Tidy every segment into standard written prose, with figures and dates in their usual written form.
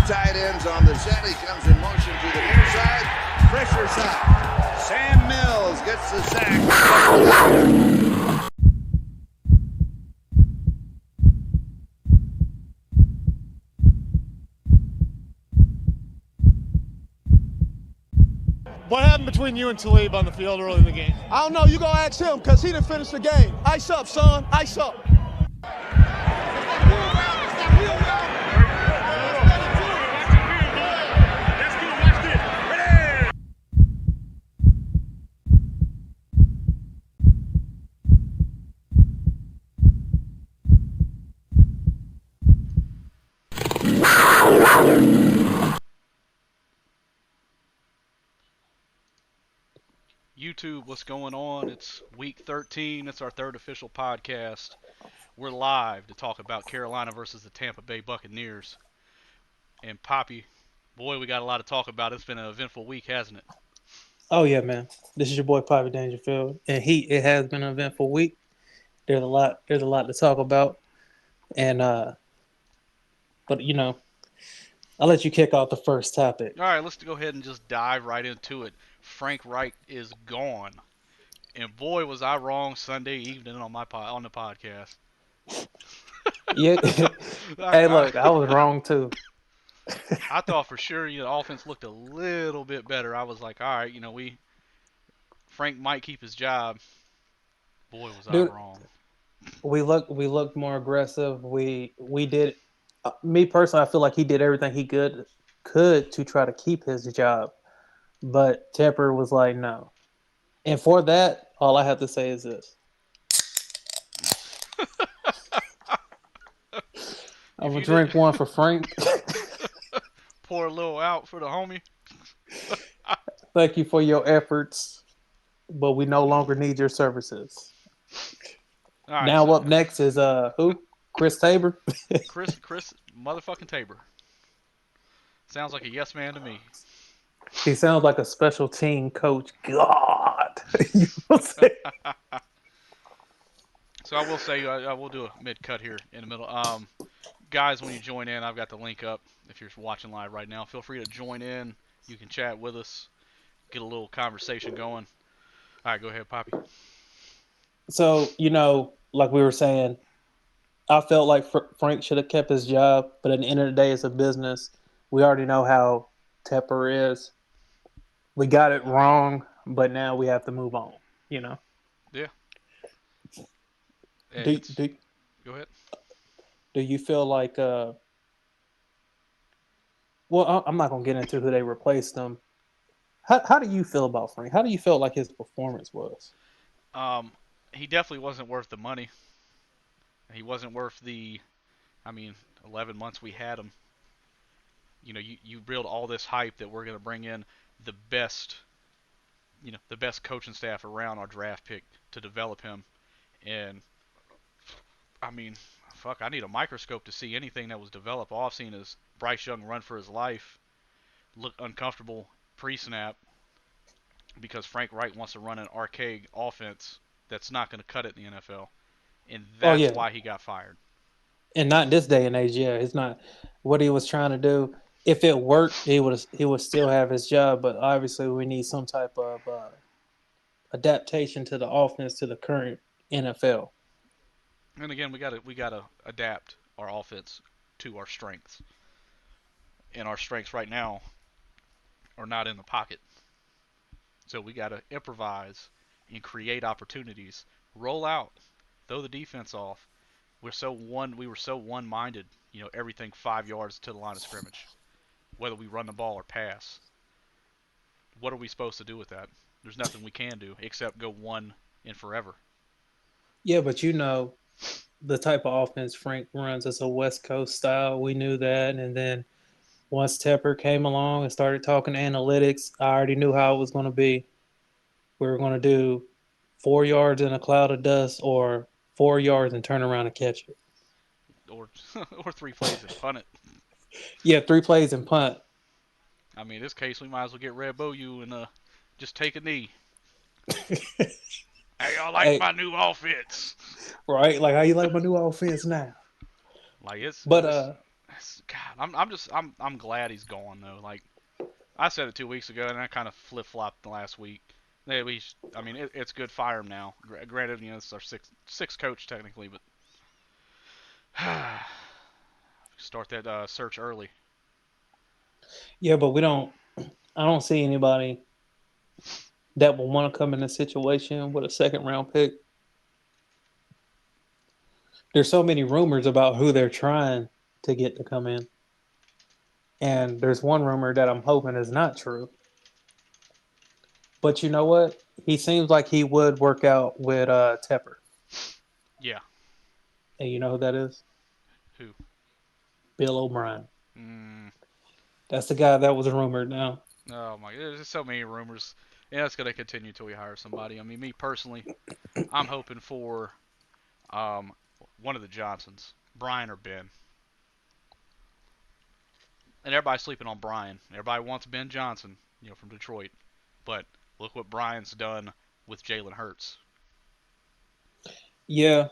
tight ends on the set. He comes in motion to the near side. Pressure side. Sam Mills gets the sack. What happened between you and Talib on the field early in the game? I don't know. You gonna ask him because he didn't finish the game. Ice up, son. Ice up. YouTube, what's going on? It's week 13. It's our third official podcast. We're live to talk about Carolina versus the Tampa Bay Buccaneers. And Poppy, boy, we got a lot to talk about. It's been an eventful week, hasn't it? Oh yeah, man. This is your boy Poppy Dangerfield, and it has been an eventful week. There's a lot to talk about, and but you know, I'll let you kick off the first topic. All right, let's go ahead and just dive right into it. Frank Reich is gone, and boy, was I wrong Sunday evening on the podcast. Yeah. Hey, look, I was wrong too. I thought for sure the offense looked a little bit better. I was like, all right, Frank might keep his job. Boy, was I wrong. We looked more aggressive. We did. Me personally, I feel like he did everything he could to try to keep his job. But Tepper was like, no. And for that, all I have to say is this. I'm going to drink one for Frank. Pour a little out for the homie. Thank you for your efforts, but we no longer need your services. All right, now up next is who? Chris Tabor? Chris motherfucking Tabor. Sounds like a yes man to me. He sounds like a special team coach. God. You know what I'm saying? So I will say, I will do a mid-cut here in the middle. Guys, when you join in, I've got the link up. If you're watching live right now, feel free to join in. You can chat with us, get a little conversation going. All right, go ahead, Poppy. So, like we were saying, I felt like Frank should have kept his job, but at the end of the day, it's a business. We already know how Tepper is. We got it wrong, but now we have to move on, Yeah. Go ahead. Do you feel like well, I'm not going to get into who they replaced him. How do you feel about Frank? How do you feel like his performance was? He definitely wasn't worth the money. He wasn't worth 11 months we had him. You build all this hype that we're going to bring in the best coaching staff around our draft pick to develop him. And, I need a microscope to see anything that was developed. All I've seen is Bryce Young run for his life, look uncomfortable pre-snap because Frank Reich wants to run an archaic offense that's not going to cut it in the NFL. And that's why he got fired. And not this day and age, yeah. It's not what he was trying to do. If it worked, he would still have his job. But obviously, we need some type of adaptation to the offense to the current NFL. And again, we gotta adapt our offense to our strengths. And our strengths right now are not in the pocket. So we gotta improvise and create opportunities. Roll out, throw the defense off. We were so one-minded. Everything 5 yards to the line of scrimmage, whether we run the ball or pass. What are we supposed to do with that? There's nothing we can do except go one and forever. Yeah, but the type of offense Frank runs is a West Coast style. We knew that, and then once Tepper came along and started talking analytics, I already knew how it was going to be. We were going to do 4 yards in a cloud of dust or 4 yards and turn around and catch it. Or 3 plays and punt it. Yeah, 3 plays and punt. In this case, we might as well get Red Bow and just take a knee. Hey, y'all like my new offense? Right? Like, how you like my new offense now? Like, it's... But, God, I'm glad he's gone though. Like I said it 2 weeks ago, and I kind of flip flopped the last week. I mean, it's good. Fire him now. Granted, it's our sixth coach technically, but start that search early. Yeah, but I don't see anybody that will want to come in a situation with a second round pick. There's so many rumors about who they're trying to get to come in. And there's one rumor that I'm hoping is not true. But you know what? He seems like he would work out with Tepper. Yeah. And you know who that is? Who? Bill O'Brien. Mm, That's the guy that was rumored now. oh my! There's just so many rumors. Yeah, it's gonna continue till we hire somebody. I mean, me personally, I'm hoping for um, one of the Johnsons, Brian or Ben. And everybody's sleeping on Brian. Everybody wants Ben Johnson, from Detroit. But look what Brian's done with Jalen Hurts. Yeah,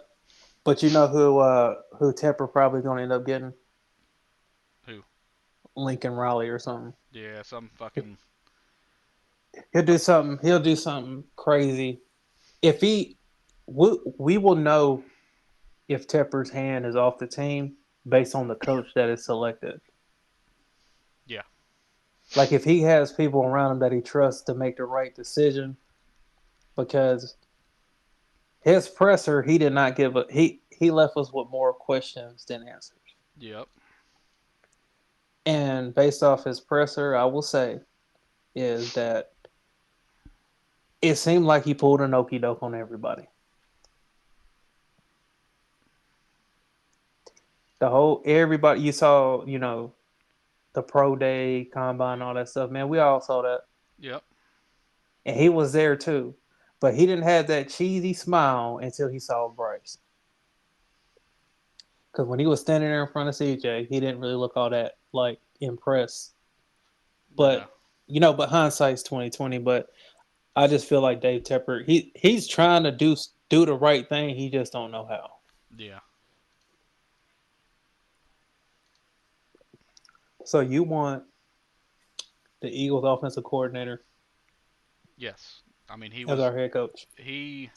but you know who Tepper probably gonna end up getting? Who? Lincoln Riley or something. Yeah, some fucking. He'll do something. He'll do something crazy. If we will know if Tepper's hand is off the team based on the coach that is selected. Yeah. Like if he has people around him that he trusts to make the right decision, because his presser, he did not give a he left us with more questions than answers. Yep. And based off his presser, I will say is that it seemed like he pulled an okie doke on everybody. Everybody you saw, the pro day, combine, all that stuff, man, we all saw that. Yep. And he was there too. But he didn't have that cheesy smile until he saw Bryce. Because when he was standing there in front of CJ, he didn't really look all that impressed. But but hindsight's 2020. But I just feel like Dave Tepper, he's trying to do the right thing. He just don't know how. Yeah. So you want the Eagles offensive coordinator? Yes. I mean, he as was our head coach. He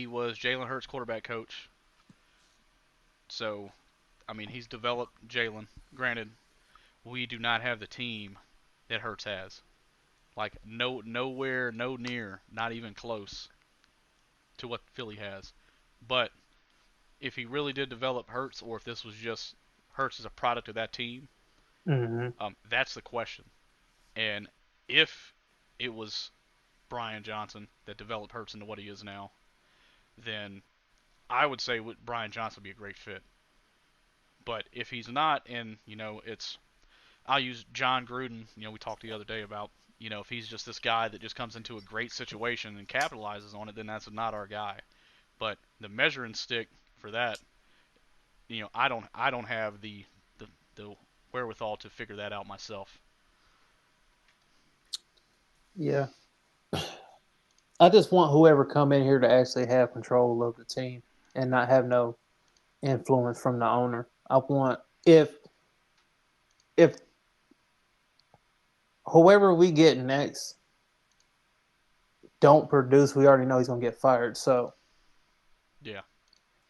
was Jalen Hurts' quarterback coach. So, I mean, he's developed Jalen. Granted, we do not have the team that Hurts has. Like nowhere, no near, not even close to what Philly has. But if he really did develop Hurts, or if this was just Hurts as a product of that team, that's the question. And if it was Brian Johnson that developed Hurts into what he is now, then I would say Brian Johnson would be a great fit. But if he's not, and I'll use John Gruden. We talked the other day about if he's just this guy that just comes into a great situation and capitalizes on it, then that's not our guy. But the measuring stick for that, I don't have the wherewithal to figure that out myself. Yeah. I just want whoever come in here to actually have control of the team and not have no influence from the owner. I want if whoever we get next don't produce, we already know he's gonna get fired. So yeah,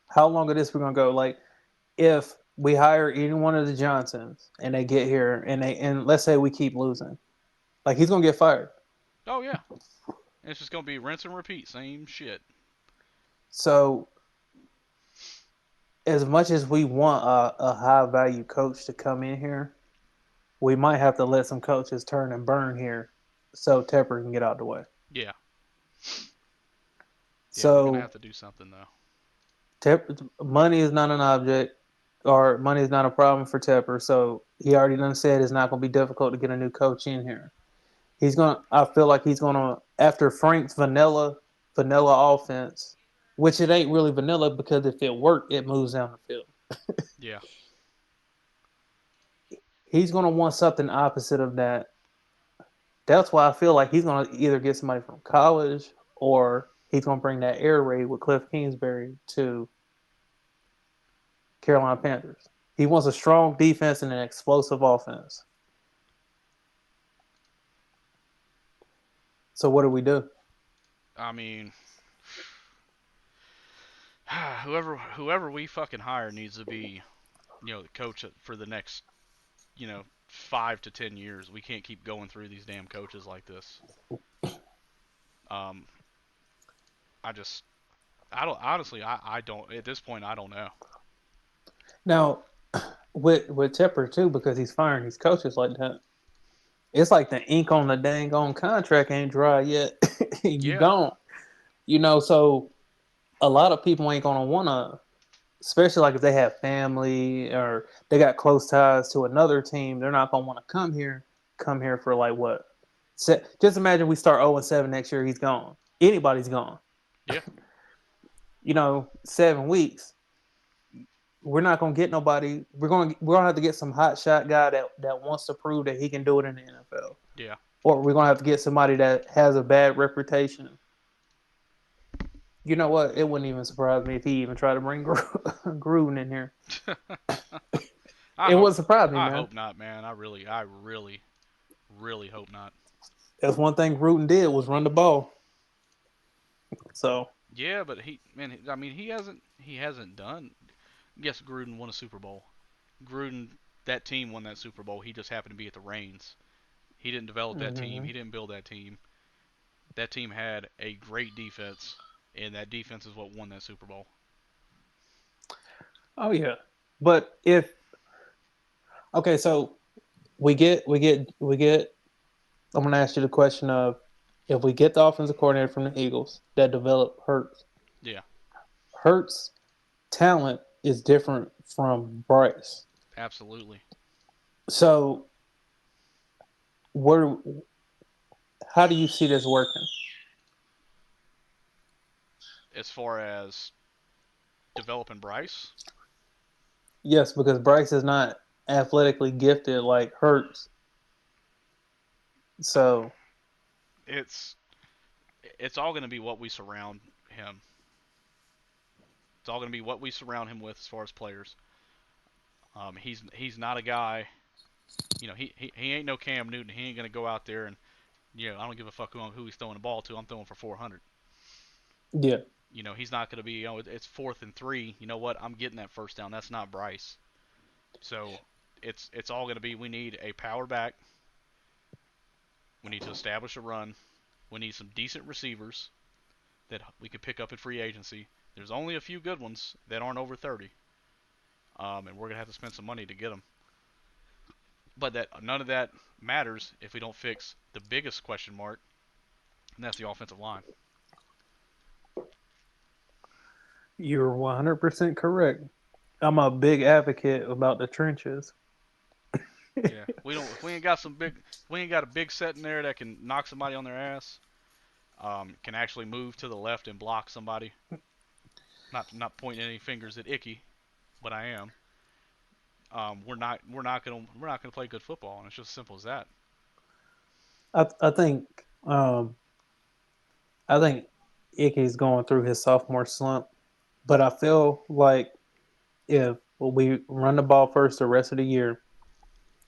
how long of this we're gonna go? Like if we hire any one of the Johnsons and they get here and let's say we keep losing, like he's gonna get fired. Oh yeah, it's just gonna be rinse and repeat, same shit. So as much as we want a high value coach to come in here, we might have to let some coaches turn and burn here so Tepper can get out of the way. Yeah. So we're gonna have to do something though. Money is not an object, or money is not a problem for Tepper. So he already done said it's not going to be difficult to get a new coach in here. I feel like he's gonna, after Frank's vanilla offense, which it ain't really vanilla because if it worked, it moves down the field. Yeah. He's gonna want something opposite of that. That's why I feel like he's gonna either get somebody from college or he's gonna bring that air raid with Cliff Kingsbury to Carolina Panthers. He wants a strong defense and an explosive offense. So what do we do? I mean, whoever we fucking hire needs to be, the coach for the next, 5 to 10 years. We can't keep going through these damn coaches like this. I just, I don't honestly, I don't at this point. I don't know. Now, with Tepper too, because he's firing his coaches like that. It's like the ink on the dang on contract ain't dry yet. You Yeah. gone. So a lot of people ain't gonna wanna, especially like if they have family or they got close ties to another team, they're not gonna want to come here for like what? Just imagine we start 0-7 next year, he's gone. Anybody's gone. Yeah. 7 weeks. We're not gonna get nobody. We're gonna have to get some hot shot guy that wants to prove that he can do it in the NFL. Yeah. Or we're gonna have to get somebody that has a bad reputation. You know what? It wouldn't even surprise me if he even tried to bring Gruden in here. It wouldn't surprise me, man. I hope not, man. I really, really hope not. That's one thing Gruden did was run the ball. So yeah, but he hasn't done. Yes, Gruden won a Super Bowl. That team won that Super Bowl. He just happened to be at the reins. He didn't develop that team. He didn't build that team. That team had a great defense, and that defense is what won that Super Bowl. Oh yeah, but so we get. I'm gonna ask you the question of if we get the offensive coordinator from the Eagles that developed Hurts. Yeah. Hurts' talent is different from Bryce. Absolutely. So, how do you see this working? As far as developing Bryce? Yes, because Bryce is not athletically gifted like Hurts. So it's all going to be what we surround him. It's all going to be what we surround him with as far as players. He's not a guy. He ain't no Cam Newton. He ain't going to go out there and I don't give a fuck who he's throwing the ball to. I'm throwing for 400. Yeah. He's not going to be. It's 4th and 3. You know what? I'm getting that first down. That's not Bryce. So it's all going to be. We need a power back. We need to establish a run. We need some decent receivers that we could pick up in free agency. There's only a few good ones that aren't over 30. And we're going to have to spend some money to get them. But none of that matters if we don't fix the biggest question mark, and that's the offensive line. You're 100% correct. I'm a big advocate about the trenches. Yeah, if we ain't got a big set in there that can knock somebody on their ass, can actually move to the left and block somebody. Not pointing any fingers at Icky, but I am. We're not gonna play good football, and it's just as simple as that. I think Icky's going through his sophomore slump, but I feel like if we run the ball first the rest of the year,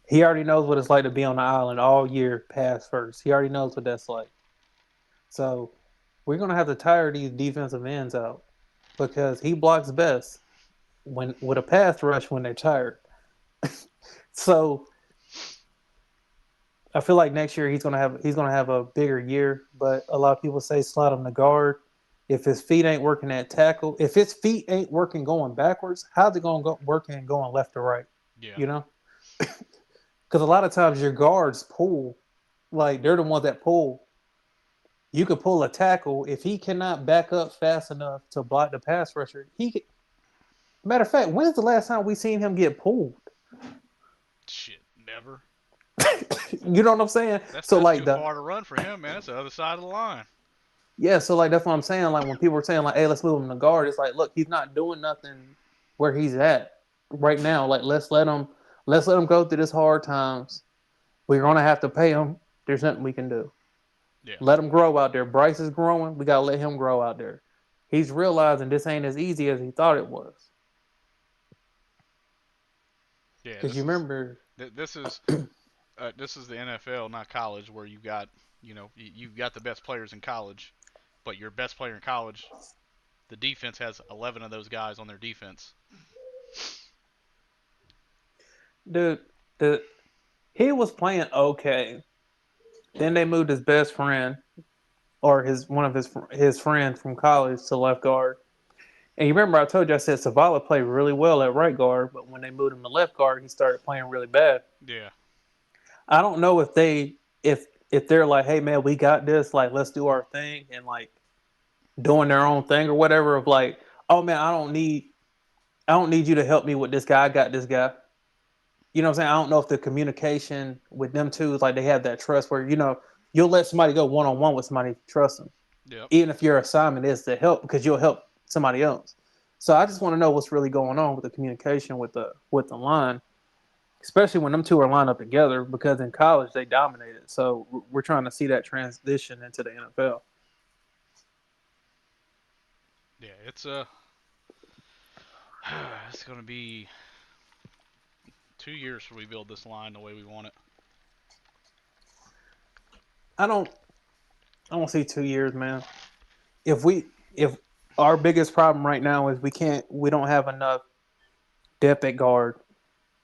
he already knows what it's like to be on the island all year, pass first. He already knows what that's like. So we're gonna have to tire these defensive ends out because he blocks best with a pass rush when they're tired. So I feel like next year he's gonna have a bigger year, but a lot of people say slot him to guard. If his feet ain't working at tackle, if his feet ain't working going backwards, how's it gonna go working going left to right? Yeah. Because a lot of times your guards pull, like they're the ones that pull. You could pull a tackle if he cannot back up fast enough to block the pass rusher. Matter of fact, when's the last time we seen him get pulled? Shit, never. You know what I'm saying? That's too far to run for him, man. That's the other side of the line. Yeah, so like that's what I'm saying. Like when people are saying like, "Hey, let's move him to guard," it's like, look, he's not doing nothing where he's at right now. Like let's let him go through this hard times. We're gonna have to pay him. There's nothing we can do. Yeah. Let him grow out there. Bryce is growing. We gotta let him grow out there. He's realizing this ain't as easy as he thought it was. Yeah, Because you remember, this is this is the NFL, not college, where you got you've got the best players in college, but your best player in college, the defense has 11 of those guys on their defense. dude, the he was playing okay. Then they moved his best friend or his friend from college to left guard. And you remember I told you I said Savala played really well at right guard, but when they moved him to left guard, he started playing really bad. Yeah. I don't know if they're like, hey man, we got this, like let's do our thing and like doing their own thing or whatever of like, oh man, I don't need you to help me with this guy. I got this guy. You know what I'm saying? I don't know if the communication with them two is like they have that trust where, you'll let somebody go one on one with somebody if you trust them. Yep. Even if your assignment is to help because you'll help somebody else. So I just want to know what's really going on with the communication with the line, especially when them two are lined up together because in college they dominated. So we're trying to see that transition into the NFL. Yeah, it's going to be 2 years before we build this line the way we want it. I don't see 2 years, man. If our biggest problem right now is we don't have enough depth at guard.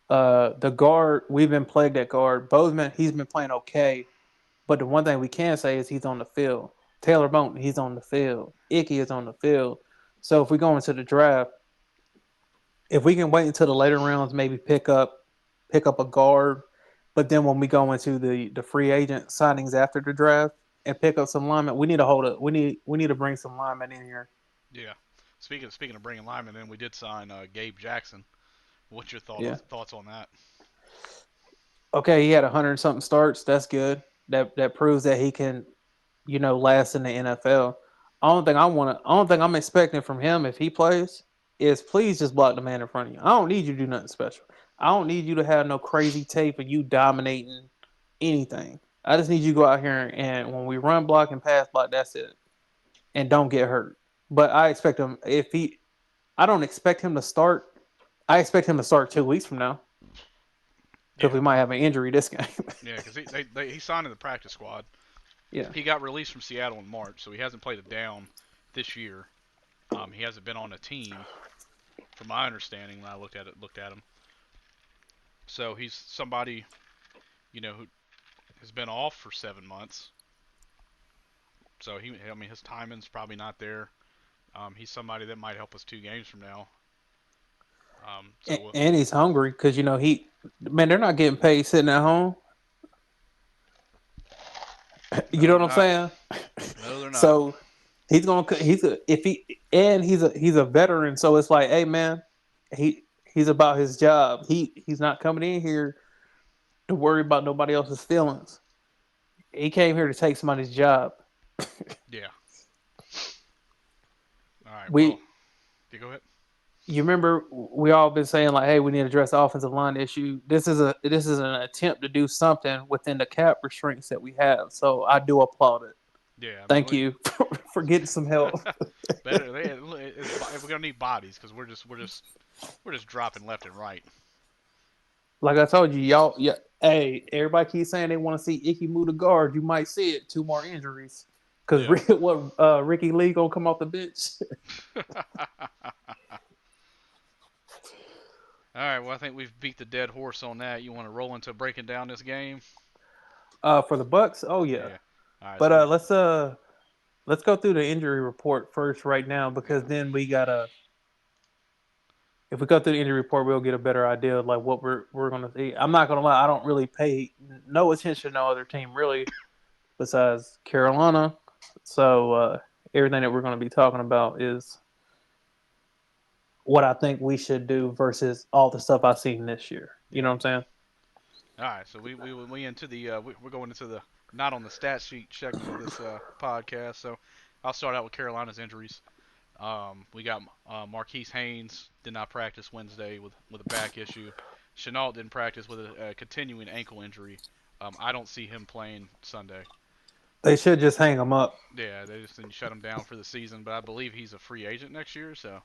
The guard we've been plagued at guard. Bozeman, he's been playing okay, but the one thing we can say is he's on the field. Taylor Moton, he's on the field. Icky is on the field. So if we go into the draft, if we can wait until the later rounds, maybe pick up a guard, but then when we go into the free agent signings after the draft and pick up some linemen, we need to hold it. We need to bring some linemen in here. Yeah. Speaking of bringing linemen in, we did sign Gabe Jackson. What's your Yeah. thoughts on that? Okay, he had 100 something starts. That's good. That proves that he can, last in the NFL. Only thing I'm expecting from him if he plays is please just block the man in front of you. I don't need you to do nothing special. I don't need you to have no crazy tape of you dominating anything. I just need you to go out here and when we run block and pass block, that's it. And don't get hurt. But I expect him I don't expect him to start. I expect him to start 2 weeks from now because Yeah. we might have an injury this game. Yeah, because he signed in the practice squad. Yeah. He got released from Seattle in March, so he hasn't played a down this year. He hasn't been on a team, from my understanding when I looked at him. So he's somebody, who has been off for 7 months. So his timing's probably not there. He's somebody that might help us 2 games from now. And he's hungry because they're not getting paid sitting at home. You know what I'm saying? No, they're not. So he's a veteran. So it's like, hey man, he's about his job. He's not coming in here to worry about nobody else's feelings. He came here to take somebody's job. Yeah. All right. You go ahead. You remember we all been saying like, hey, we need to address the offensive line issue. This is an attempt to do something within the cap restraints that we have. So I do applaud it. Yeah. Thank you for getting some help. Better. We're gonna need bodies because we're just dropping left and right. Like I told you, y'all. Yeah. Hey, everybody keeps saying they want to see Icky move to guard. You might see it. 2 more injuries. Because Ricky Lee gonna come off the bench. All right, well, I think we've beat the dead horse on that. You want to roll into breaking down this game? For the Bucks, oh yeah. All right, but let's go through the injury report first right now because then we gotta. If we go through the injury report, we'll get a better idea of like what we're gonna see. I'm not gonna lie, I don't really pay no attention to no other team really, besides Carolina. So everything that we're gonna be talking about is what I think we should do versus all the stuff I've seen this year. You know what I'm saying? All right, so we into the we're going into the not on the stat sheet segment of this podcast. So I'll start out with Carolina's injuries. We got Marquise Haynes did not practice Wednesday with a back issue. Chenault didn't practice with a continuing ankle injury. I don't see him playing Sunday. They should just hang him up. Yeah, they just didn't shut him down for the season, but I believe he's a free agent next year. So,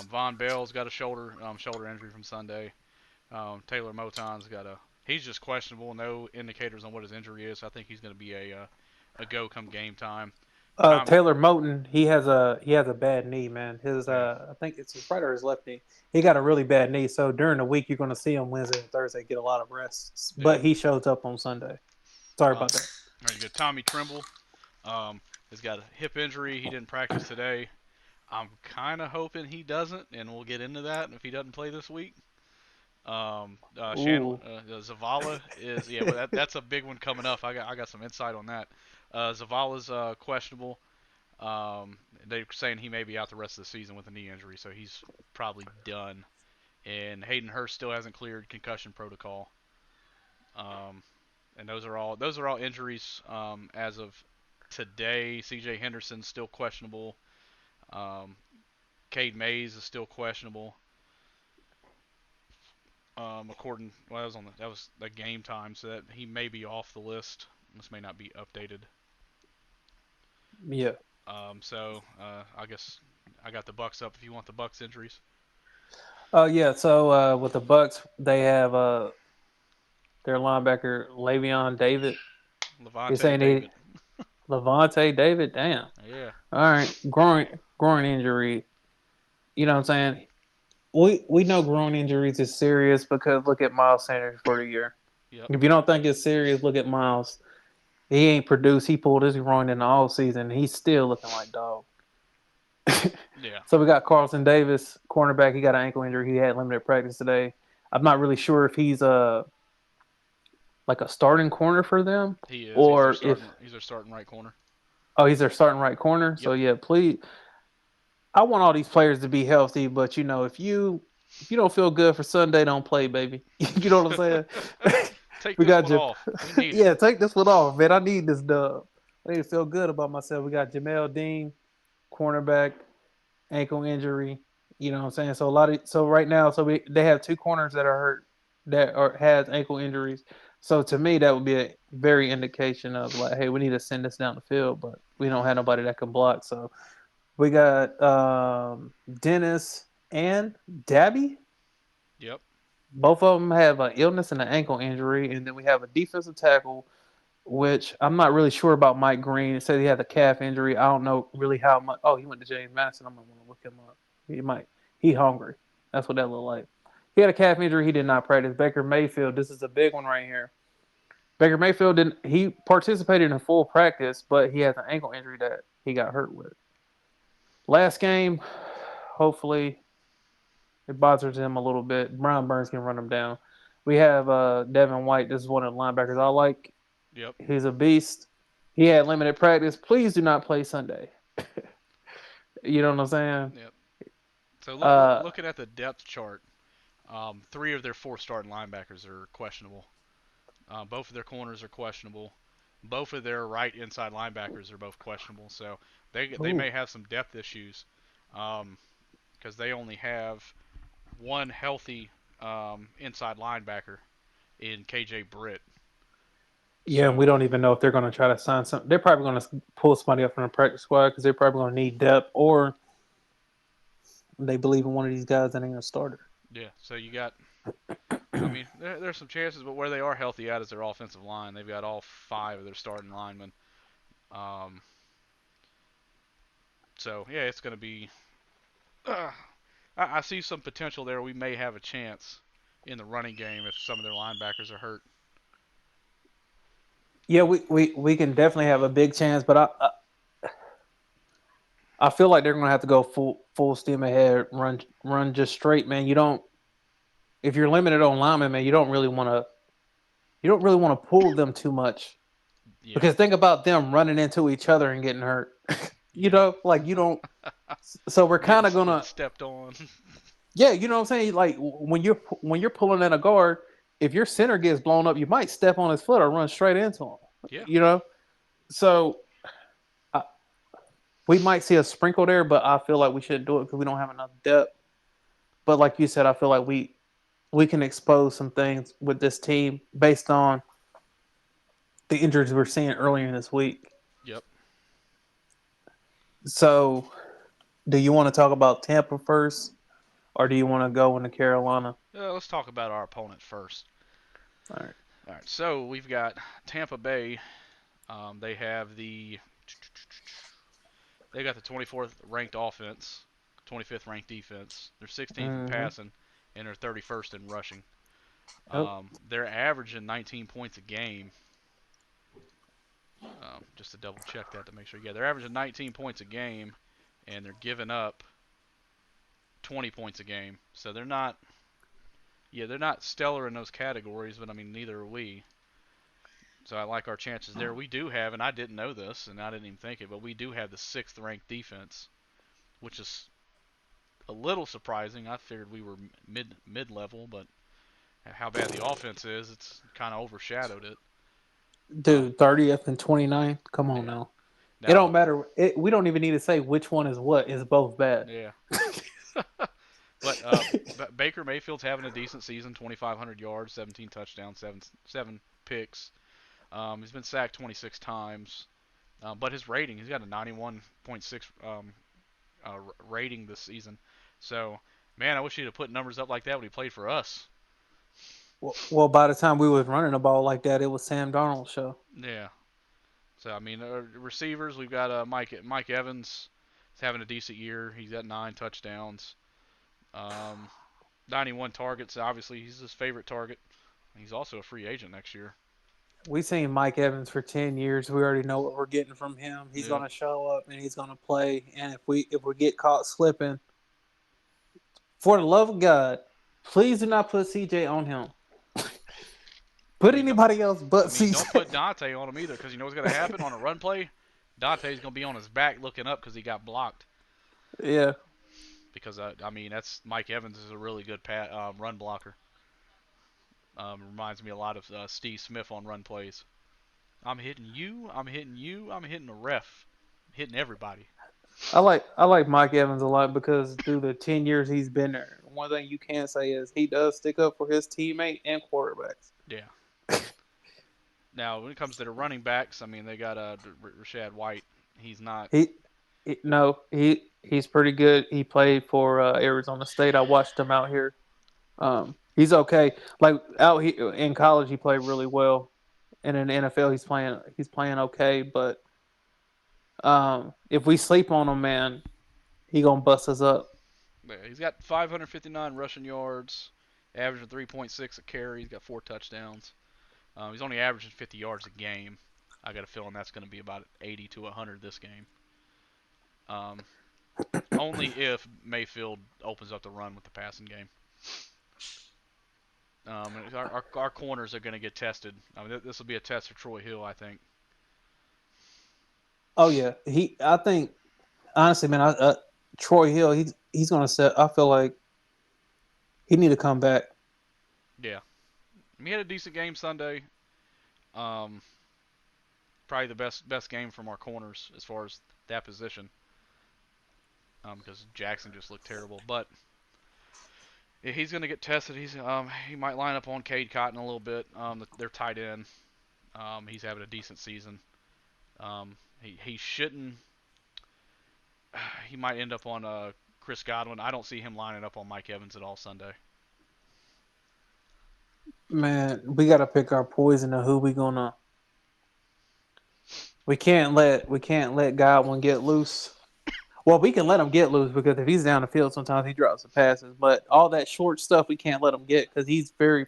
Von Bell's got a shoulder injury from Sunday. Taylor Moton's he's just questionable. No indicators on what his injury is. So I think he's going to be a go come game time. Tommy, Taylor Moton, he has a bad knee, man. His yeah, I think it's his right or his left knee. He got a really bad knee, so during the week you're going to see him Wednesday and Thursday get a lot of rest. yeah. But he shows up on Sunday. Sorry about that. There you go. Tommy Trimble has got a hip injury. He didn't practice today. I'm kind of hoping he doesn't, and we'll get into that if he doesn't play this week. Zavala is but that's a big one coming up. I got some insight on that. Zavala's questionable. They're saying he may be out the rest of the season with a knee injury, so he's probably done. And Hayden Hurst still hasn't cleared concussion protocol. And those are all injuries as of today. C.J. Henderson's still questionable. Cade Mays is still questionable. That was the game time, so that he may be off the list. This may not be updated. Yeah. I guess I got the Bucks up if you want the Bucks injuries. Yeah. So with the Bucks, they have their linebacker Le'Veon David. Levante David. Levante David. Damn. Yeah. All right. Groin injury. You know what I'm saying? We know groin injuries is serious because look at Miles Sanders for the year. Yep. If you don't think it's serious, look at Miles. He ain't produced. He pulled his groin in the all season. He's still looking like dog. Yeah. So we got Carlton Davis, cornerback. He got an ankle injury. He had limited practice today. I'm not really sure if he's like a starting corner for them. He is. Or he's their starting right corner. Oh, he's their starting right corner. Yep. So yeah, please. I want all these players to be healthy, but if you don't feel good for Sunday, don't play, baby. You know what I'm saying? Take this one off. We need it. Take this one off, man. I need this dub. I need to feel good about myself. We got Jamel Dean, cornerback, ankle injury. You know what I'm saying? So right now, they have two corners that are hurt has ankle injuries. So to me, that would be a very indication of like, hey, we need to send this down the field, but we don't have nobody that can block. So we got Dennis and Dabby. Yep. Both of them have an illness and an ankle injury, and then we have a defensive tackle, which I'm not really sure about Mike Green. It said he had a calf injury. I don't know really how much. Oh, he went to James Madison. I'm going to look him up. He hungry. That's what that looked like. He had a calf injury. He did not practice. Baker Mayfield, this is a big one right here. Baker Mayfield he participated in full practice, but he has an ankle injury that he got hurt with. Last game, hopefully it bothers him a little bit. Brian Burns can run him down. We have Devin White. This is one of the linebackers I like. Yep. He's a beast. He had limited practice. Please do not play Sunday. You know what I'm saying? Yep. So looking at the depth chart, 3 of their 4 starting linebackers are questionable. Both of their corners are questionable. Both of their right inside linebackers are both questionable. So they may have some depth issues because they only have one healthy inside linebacker in KJ Britt. Yeah, and we don't even know if they're going to try to sign something. They're probably going to pull somebody up from the practice squad because they're probably going to need depth, or they believe in one of these guys that ain't a starter. Yeah, so you got I mean, there's some chances, but where they are healthy at is their offensive line. They've got all 5 of their starting linemen. So, yeah, it's going to be I see some potential there. We may have a chance in the running game if some of their linebackers are hurt. Yeah, we can definitely have a big chance, but I feel like they're going to have to go full steam ahead, run just straight, man. You don't, if you're limited on linemen, man, you don't really want to pull them too much. Yeah. Because think about them running into each other and getting hurt. You know, like you don't. So we're kind of gonna stepped on. Yeah, you know what I'm saying. Like when you're pulling in a guard, if your center gets blown up, you might step on his foot or run straight into him. Yeah. You know, so we might see a sprinkle there, but I feel like we shouldn't do it because we don't have enough depth. But like you said, I feel like we can expose some things with this team based on the injuries we're seeing earlier in this week. Yep. So, do you want to talk about Tampa first? or do you want to go into Carolina? Let's talk about our opponent first. All right. All right, so we've got Tampa Bay. They have they got the 24th ranked offense, 25th ranked defense. They're 16th in Mm-hmm. passing, and they're 31st in rushing. Yep. They're averaging 19 points a game. Just to double check that to make sure. Yeah, they're averaging 19 points a game, and they're giving up 20 points a game. So they're not, yeah, they're not stellar in those categories, but I mean neither are we. So I like our chances there. We do have, and I didn't know this, and I didn't even think it, but we do have the 6th ranked defense, which is a little surprising. I figured we were mid level, but how bad the offense is, it's kind of overshadowed it. Dude, 30th and 29th. Come on Yeah. now. It Now, don't matter. We don't even need to say which one is what. It's both bad. yeah. But Baker Mayfield's having a decent season, 2,500 yards, 17 touchdowns, seven picks. He's been sacked 26 times, but his rating, he's got a 91.6 rating this season. So, man, I wish he'd have put numbers up like that when he played for us. Well, by the time we was running the ball like that, it was Sam Darnold's show. Yeah. So, I mean, receivers, we've got Mike Evans. He's having a decent year. He's got 9 touchdowns. 91 targets. Obviously, he's his favorite target. He's also a free agent next year. We seen Mike Evans for 10 years. We already know what we're getting from him. He's Yep. going to show up and he's going to play. And if we get caught slipping, for the love of God, please do not put CJ on him. Put anybody else but CJ. Don't put Dante on him either, because you know what's going to happen on a run play? Dante's going to be on his back looking up because he got blocked. Yeah. Because, I mean, that's Mike Evans is a really good run blocker. Reminds me a lot of Steve Smith on run plays. I'm hitting you, I'm hitting you, I'm hitting the ref. I'm hitting everybody. I like Mike Evans a lot because through the 10 years he's been there, one thing you can say is he does stick up for his teammate and quarterbacks. Yeah. Now, when it comes to the running backs, I mean, they got Rashad White. He's not. He's pretty good. He played for Arizona State. I watched him out here. He's okay. Like out here in college, he played really well, and in the NFL, he's playing okay. But if we sleep on him, man, he gonna bust us up. Yeah, he's got 559 rushing yards, averaging 3.6 a carry. He's got 4 touchdowns. He's only averaging 50 yards a game. I got a feeling that's going to be about 80 to 100 this game. Only if Mayfield opens up the run with the passing game. Our corners are going to get tested. I mean, this will be a test for Troy Hill, I think. Oh yeah, I think honestly, man, Troy Hill, he's gonna set. I feel like he need to come back. Yeah, he had a decent game Sunday. Probably the best game from our corners as far as that position. Because Jackson just looked terrible, but he's going to get tested. He might line up on Cade Cotton a little bit. They're tight end. He's having a decent season. He shouldn't. He might end up on Chris Godwin. I don't see him lining up on Mike Evans at all Sunday. Man, we got to pick our poison of who we gonna. We can't let Godwin get loose. Well, we can let him get loose because if he's down the field, sometimes he drops the passes. But all that short stuff, we can't let him get because he's very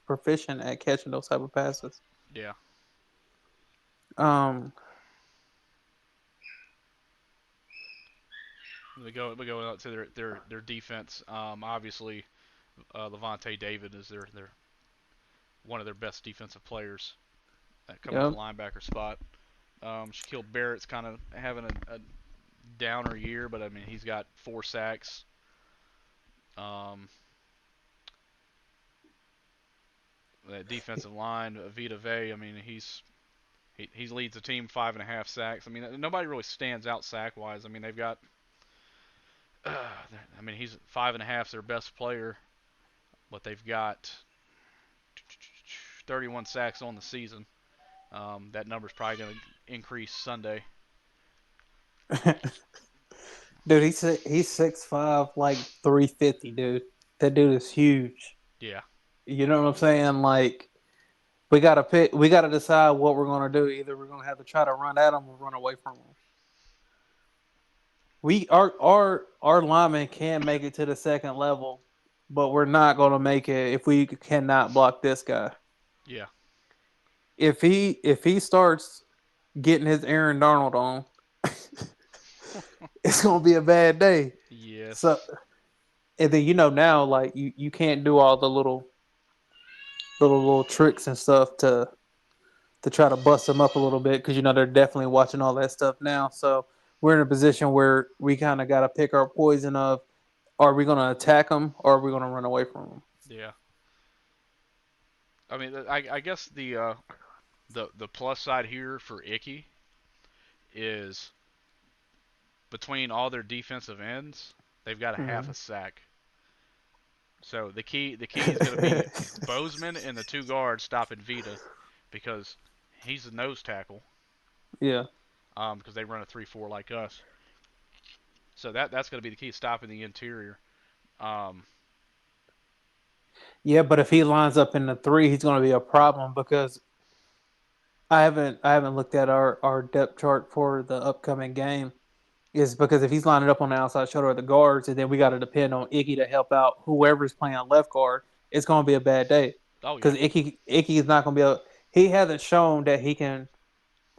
proficient at catching those type of passes. Yeah. We go out to their defense. Obviously, Levante David is their one of their best defensive players coming to the linebacker spot. Shaquille Barrett's kind of having a downer year, but I mean he's got 4 sacks. That defensive line, Vita Vea, I mean he leads the team 5.5 sacks. I mean nobody really stands out sack wise. I mean they've got. I mean he's 5.5 their best player, but they've got 31 sacks on the season. That number's probably going to increase Sunday. Dude, he's 6'5", like 350, dude. That dude is huge. Yeah. You know what I'm saying? Like, we gotta pick. We gotta decide what we're gonna do. Either we're gonna have to try to run at him or run away from him. Our linemen can make it to the second level, but we're not gonna make it if we cannot block this guy. Yeah. If he starts getting his Aaron Darnold on, it's gonna be a bad day. So, Yes. and then now, like, you can't do all the little tricks and stuff to try to bust them up a little bit, because they're definitely watching all that stuff now. So we're in a position where we kind of got to pick our poison of, are we going to attack them or are we going to run away from them? Yeah. I mean, I guess the plus side here for Icky is between all their defensive ends, they've got a half a sack. So the key is going to be Bozeman and the two guards stopping Vita, because he's the nose tackle. Yeah. Because they run a 3-4 like us. So that's going to be the key, stopping the interior. Yeah, but if he lines up in the 3, he's going to be a problem, because I haven't looked at our depth chart for the upcoming game. Is because if he's lining up on the outside shoulder of the guards, and then we got to depend on Icky to help out whoever's playing left guard, it's going to be a bad day. Oh Because yeah. Icky is not going to be able. He hasn't shown that he can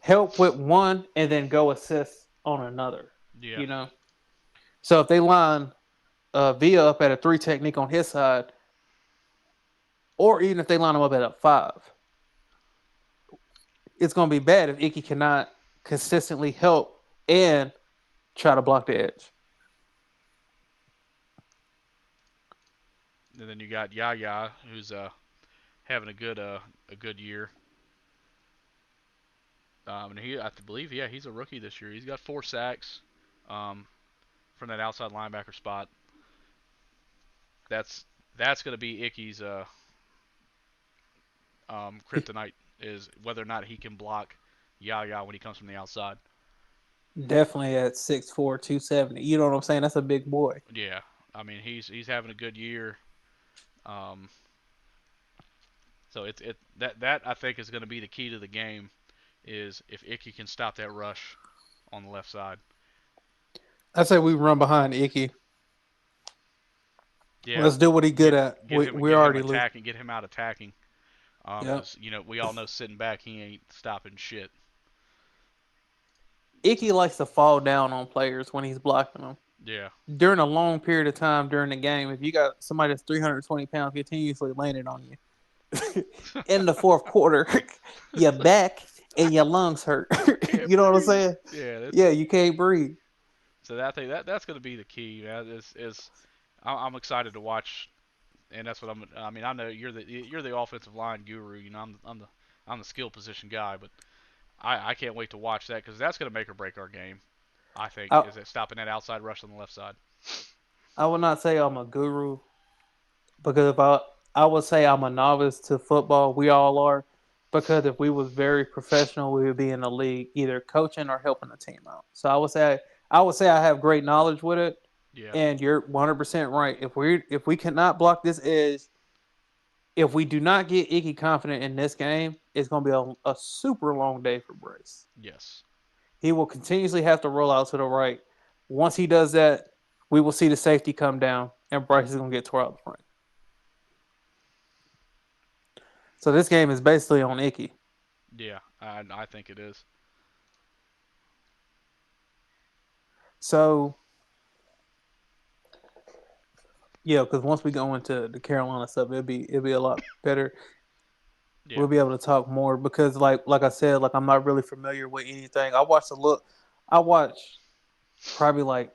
help with one and then go assist on another. Yeah. So if they line Via up at a 3 technique on his side, or even if they line him up at a 5, it's going to be bad if Icky cannot consistently help and try to block the edge. And then you got Yaya, who's having a good year. And I believe, yeah, he's a rookie this year. He's got 4 sacks from that outside linebacker spot. That's going to be Icky's kryptonite, is whether or not he can block Yaya when he comes from the outside. Definitely at 6'4", 270. You know what I'm saying? That's a big boy. Yeah, I mean he's having a good year. So that I think is going to be the key to the game, is if Icky can stop that rush on the left side. I say we run behind Icky. Yeah, let's do what he's good at. We're already attacking. Get him out attacking. Yep. We all know sitting back he ain't stopping shit. Icky likes to fall down on players when he's blocking them. Yeah. During a long period of time during the game, if you got somebody that's 320 pounds continuously landing on you in the fourth quarter, your back and your lungs hurt. You know what I'm saying? Yeah. You can't breathe. So that's going to be the key. I'm excited to watch, and that's what I mean, I know you're the offensive line guru. I'm the skill position guy, but I can't wait to watch that, because that's going to make or break our game. I think is it stopping that outside rush on the left side. I would not say I'm a guru, because if I would say I'm a novice to football. We all are, because if we was very professional, we would be in the league either coaching or helping the team out. So I would say I have great knowledge with it. Yeah. And you're 100% right. If we cannot block this edge, if we do not get Icky confident in this game, it's going to be a super long day for Bryce. Yes. He will continuously have to roll out to the right. Once he does that, we will see the safety come down, and Bryce is going to get tore out the front. So this game is basically on Icky. Yeah, I think it is. So, yeah, because once we go into the Carolina stuff, it'll be a lot better. Yeah. We'll be able to talk more, because like I said, like, I'm not really familiar with anything. I watched probably like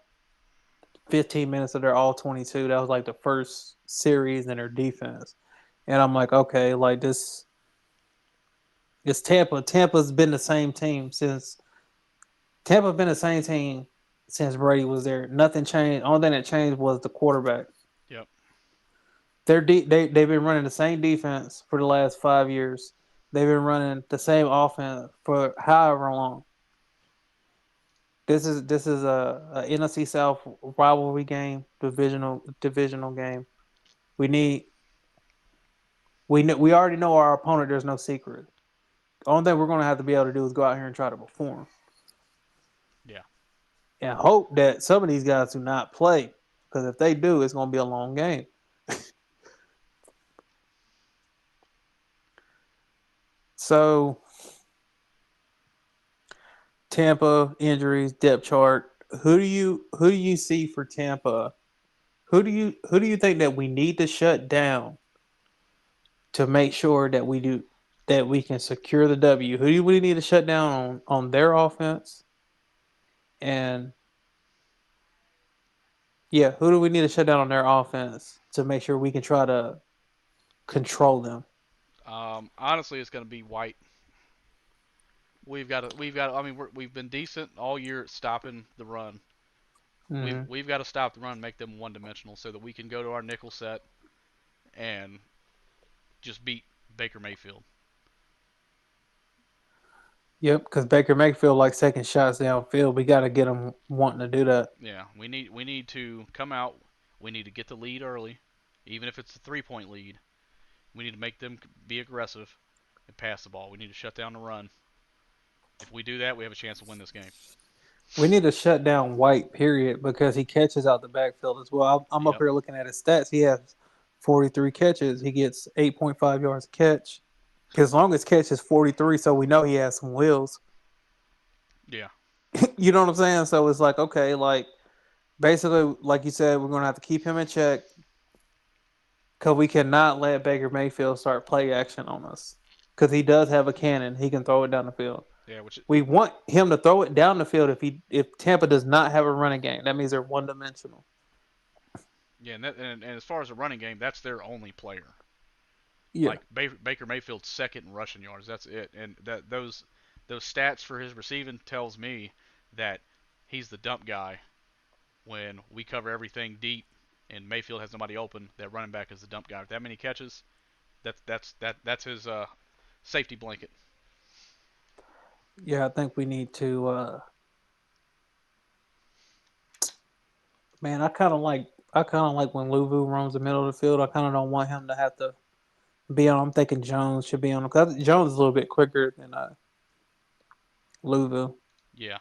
15 minutes of their all 22. That was like the first series in their defense. And I'm like, okay, like this Tampa. Tampa's been the same team since Brady was there. Nothing changed. Only thing that changed was the quarterback. Yep. They've been running the same defense for the last 5 years. They've been running the same offense for however long. This is a NFC South rivalry game, divisional game. We need we already know our opponent. There's no secret. The only thing we're going to have to be able to do is go out here and try to perform Yeah. and hope that some of these guys do not play. Because if they do, it's going to be a long game. So Tampa injuries, depth chart. Who do you see for Tampa? Who do you think that we need to shut down to make sure that we can secure the W? Who do we need to shut down on their offense? And yeah, who do we need to shut down on their offense to make sure we can try to control them? Honestly, it's going to be White. We've got. I mean, we've been decent all year at stopping the run. Mm-hmm. We've got to stop the run, make them one-dimensional, so that we can go to our nickel set and just beat Baker Mayfield. Yep, because Baker Mayfield like second shots downfield. We got to get them wanting to do that. Yeah, we need to come out. We need to get the lead early, even if it's a 3-point lead. We need to make them be aggressive and pass the ball. We need to shut down the run. If we do that, we have a chance to win this game. We need to shut down White, period, because he catches out the backfield as well. I'm up Yep. here looking at his stats. He has 43 catches. He gets 8.5 yards a catch. His longest catch is 43, so we know he has some wheels. Yeah. You know what I'm saying? So it's like, okay, like basically, like you said, we're going to have to keep him in check because we cannot let Baker Mayfield start play action on us because he does have a cannon. He can throw it down the field. Yeah. We want him to throw it down the field if Tampa does not have a running game. That means they're one-dimensional. Yeah, and as far as the running game, that's their only player. Yeah. Like Baker Mayfield's second in rushing yards. That's it. And those stats for his receiving tells me that he's the dump guy when we cover everything deep and Mayfield has nobody open. That running back is the dump guy. With that many catches, that's his safety blanket. Yeah, I think we need to. Man, I kind of like when Louvu roams the middle of the field. I kind of don't want him to have to be on. I'm thinking Jones should be on because Jones is a little bit quicker than Louvu. Yeah.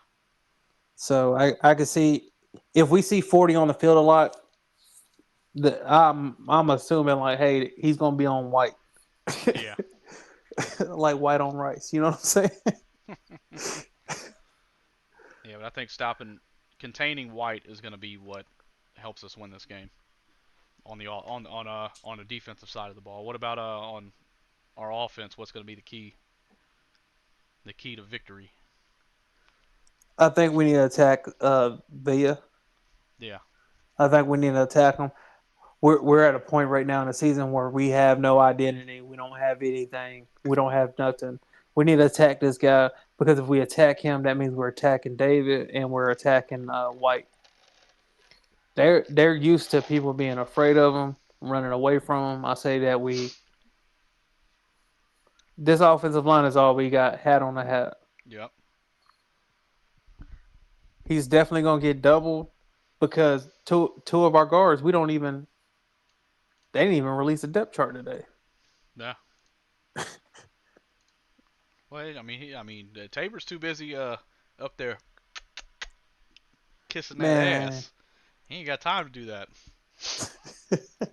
So I could see if we see 40 on the field a lot. I'm assuming like, hey, he's gonna be on White, Yeah. like White on Rice. You know what I'm saying? Yeah, but I think containing White is going to be what helps us win this game on the defensive side of the ball. What about on our offense? What's going to be the key? The key to victory. I think we need to attack Villa. Yeah. I think we need to attack him. We're at a point right now in the season where we have no identity. We don't have anything. We don't have nothing. We need to attack this guy because if we attack him, that means we're attacking David and we're attacking White. They're used to people being afraid of him, running away from him. I say that this offensive line is all we got. Hat on the hat. Yep. He's definitely gonna get doubled because two of our guards they didn't even release a depth chart today. Yeah. Well, I mean, Tabor's too busy up there kissing that ass. He ain't got time to do that.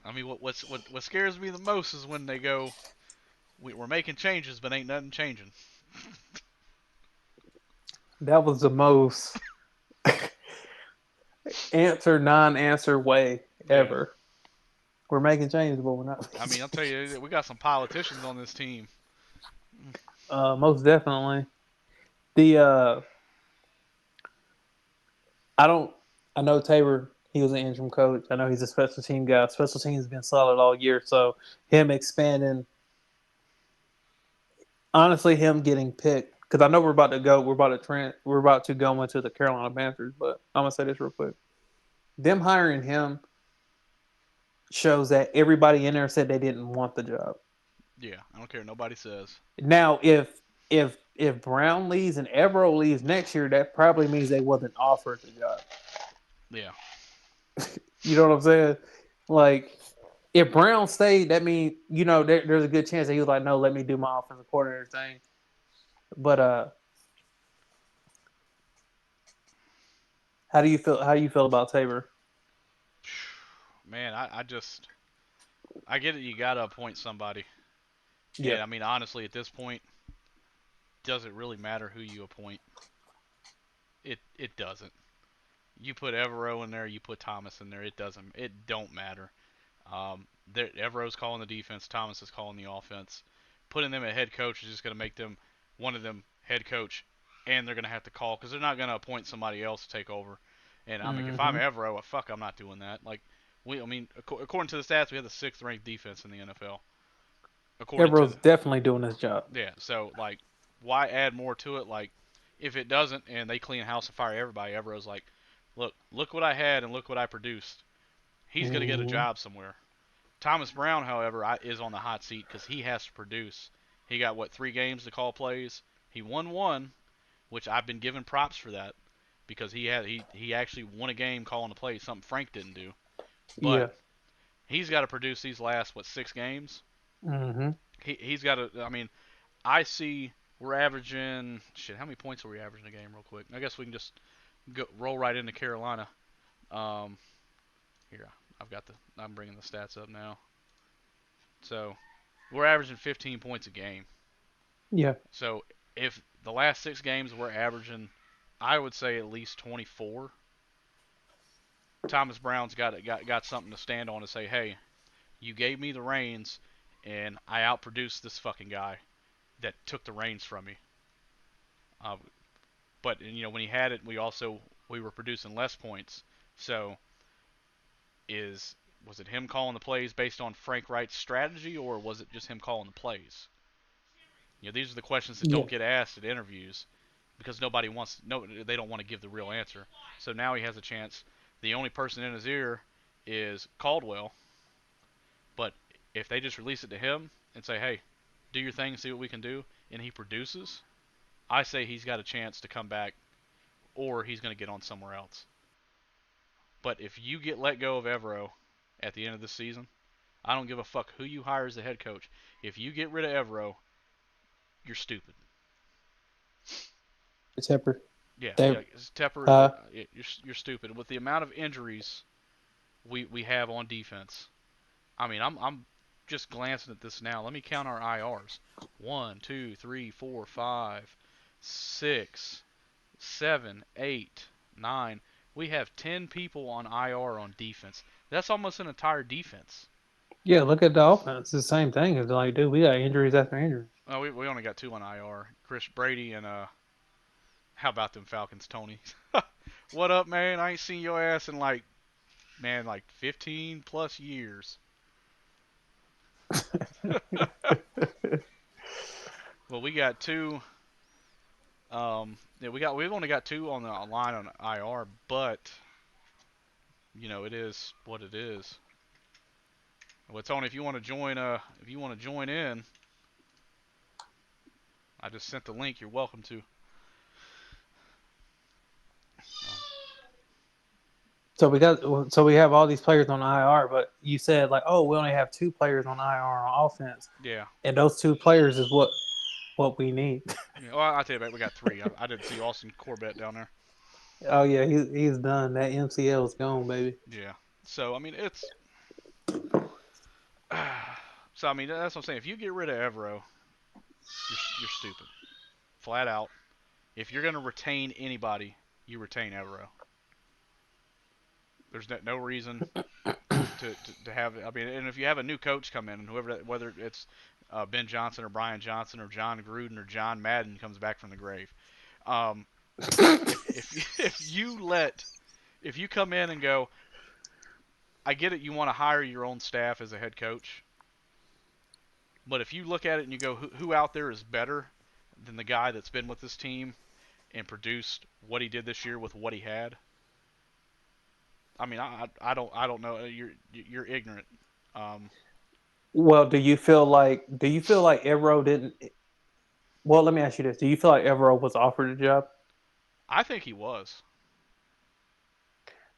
I mean, what scares me the most is when they go, we're making changes, but ain't nothing changing. That was the most non-answer way ever. Yeah. We're making changes, but we're not. I mean, I'll tell you, we got some politicians on this team. Most definitely. I know Tabor, he was an interim coach. I know he's a special team guy. Special teams has been solid all year, so him expanding. Honestly, him getting picked because I know we're about to go into the Carolina Panthers, but I'm gonna say this real quick. Them hiring him shows that everybody in there said they didn't want the job. Yeah, I don't care. Nobody says. Now, if if Brown leaves and Evero leaves next year, that probably means they wasn't offered the job. Yeah. You know what I'm saying? Like, if Brown stayed, that means there's a good chance that he was like, no, let me do my offensive coordinator thing. But how do you feel? How do you feel about Tabor? Man, I get it. You gotta appoint somebody, and Yeah, I mean honestly, at this point, does it really matter who you appoint? It doesn't. You put Evero in there, you put Thomas in there. It don't matter. Evero's calling the defense. Thomas is calling the offense. Putting them at head coach is just going to make them one of them head coach, and they're going to have to call because they're not going to appoint somebody else to take over. And I mean, if I'm Evero, fuck, I'm not doing that. Like I mean, according to the stats, we have the sixth ranked defense in the NFL. According to Evero's definitely doing his job. yeah, so like, why add more to it? Like, if it doesn't and they clean house and fire everybody, Evero's like, look what I had and look what I produced. He's gonna get a job somewhere. Thomas Brown, however, is on the hot seat because he has to produce. He got, 3 games to call plays? He won one, which I've been given props for that because he actually won a game calling the plays, something Frank didn't do. But Yeah. he's got to produce these last, 6 games? Mm-hmm. He's got to, I mean, I see we're averaging, how many points are we averaging a game real quick? I guess we can just roll right into Carolina. Here, I'm bringing the stats up now. So, we're averaging 15 points a game. Yeah. So, if the last 6 games we're averaging, I would say at least 24. Thomas Brown's got something to stand on and say, hey, you gave me the reins, and I outproduced this fucking guy that took the reins from me. But when he had it, we were producing less points. So, was it him calling the plays based on Frank Wright's strategy, or was it just him calling the plays? These are the questions that Yeah. don't get asked at interviews because they don't want to give the real answer. So now he has a chance. The only person in his ear is Caldwell, but if they just release it to him and say, hey, do your thing, see what we can do, and he produces, I say he's got a chance to come back, or he's going to get on somewhere else. But if you get let go of Evero at the end of the season, I don't give a fuck who you hire as the head coach. If you get rid of Evero, you're stupid. Tepper. Yeah, They, Tepper, you're stupid. With the amount of injuries we have on defense, I mean, I'm just glancing at this now. Let me count our IRs. 1, 2, 3, 4, 5, 6, 7, 8, 9. We have 10 people on IR on defense. That's almost an entire defense. Yeah, look at the offense. It's the same thing. It's like, dude, we got injuries after injuries. Oh, we only got 2 on IR. Chris Brady and how about them Falcons, Tony? What up, man? I ain't seen your ass in like 15 plus years. Well, we got 2. Yeah, we've only got 2 on the line on IR, but it is what it is. Well, Tony, if you want to join in, I just sent the link. You're welcome to. So we have all these players on IR, but you said like, oh, we only have 2 players on IR on offense. Yeah. And those 2 players is what we need. Yeah, well, I'll tell you about. We got 3. I didn't see Austin Corbett down there. Oh yeah, he's done. That MCL is gone, baby. Yeah. So I mean, it's. So I mean, that's what I'm saying. If you get rid of Evero, you're stupid, flat out. If you're gonna retain anybody, you retain Evero. There's no reason to have. I mean, and if you have a new coach come in, and whether it's Ben Johnson or Brian Johnson or John Gruden or John Madden comes back from the grave, if you come in and go, I get it, you want to hire your own staff as a head coach, but if you look at it and you go, who out there is better than the guy that's been with this team and produced what he did this year with what he had? I mean, I don't know. You're ignorant. Well, do you feel like Evero Well, let me ask you this: do you feel like Evero was offered a job? I think he was.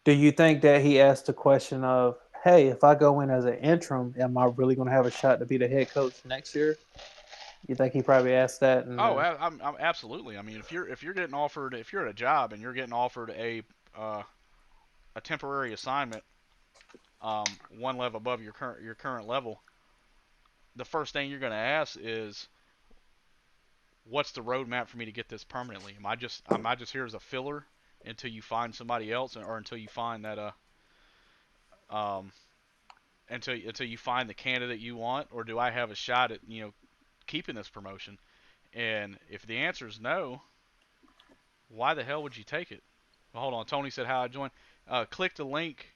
Do you think that he asked the question of, "Hey, if I go in as an interim, am I really going to have a shot to be the head coach next year?" You think he probably asked that? And Oh, I'm absolutely. I mean, if you're getting offered, if you're at a job and you're getting offered a temporary assignment, one level above your current level, the first thing you're going to ask is, what's the roadmap for me to get this permanently? Am I just here as a filler until you find somebody else, or until you find that um until you find the candidate you want, or do I have a shot at keeping this promotion? And if the answer is no, why the hell would you take it? Well, hold on. Tony said how I join. Click the link.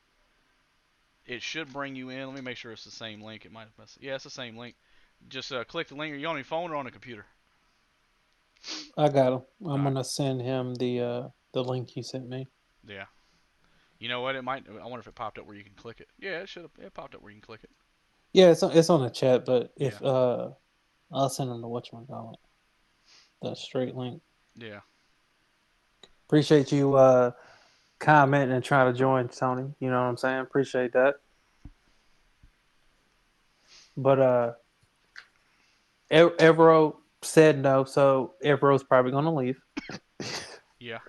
It should bring you in. Let me make sure it's the same link. It might have messed. Yeah, it's the same link. Just click the link. Are you on your phone or on a computer? I got him. All I'm right. gonna send him the link you sent me. Yeah. You know what? It might. I wonder if it popped up where you can click it. Yeah, it should have. It popped up where you can click it. Yeah, it's on the chat, but Yeah. if I'll send him the whatchamacallit, the straight link. Yeah. Appreciate you commenting and trying to join, Tony. You know what I'm saying? Appreciate that. But Evero said no, so Evero's probably gonna leave. Yeah.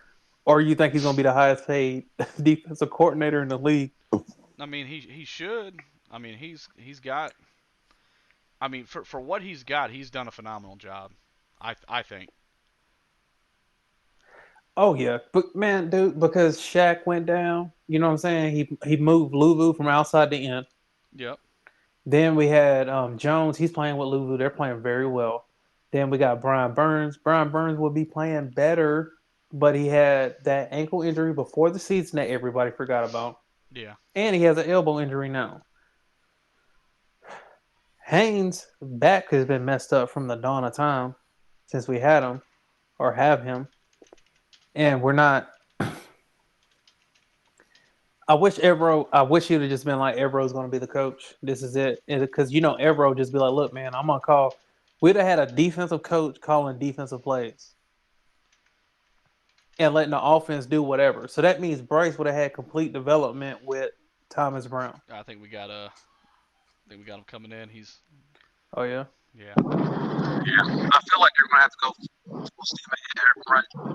Or you think he's gonna be the highest paid defensive coordinator in the league? I mean, he should. I mean, he's got. I mean, for what he's got, he's done a phenomenal job. I think. Oh yeah, but man, dude, because Shaq went down, you know what I'm saying? He moved Lulu from outside the end. Yep. Then we had Jones. He's playing with Lulu. They're playing very well. Then we got Brian Burns. Brian Burns will be playing better, but he had that ankle injury before the season that everybody forgot about, Yeah. and he has an elbow injury now. Haynes' back has been messed up from the dawn of time since we had him or have him, and we're not. I wish he'd have just been like, Evero's going to be the coach. This is it. Because, Evero just be like, look, man, I'm going to call. We'd have had a defensive coach calling defensive plays and letting the offense do whatever. So that means Bryce would have had complete development with Thomas Brown. I think we got him coming in. He's Oh, yeah? yeah. Yeah, I feel like they're gonna have to go full steam ahead and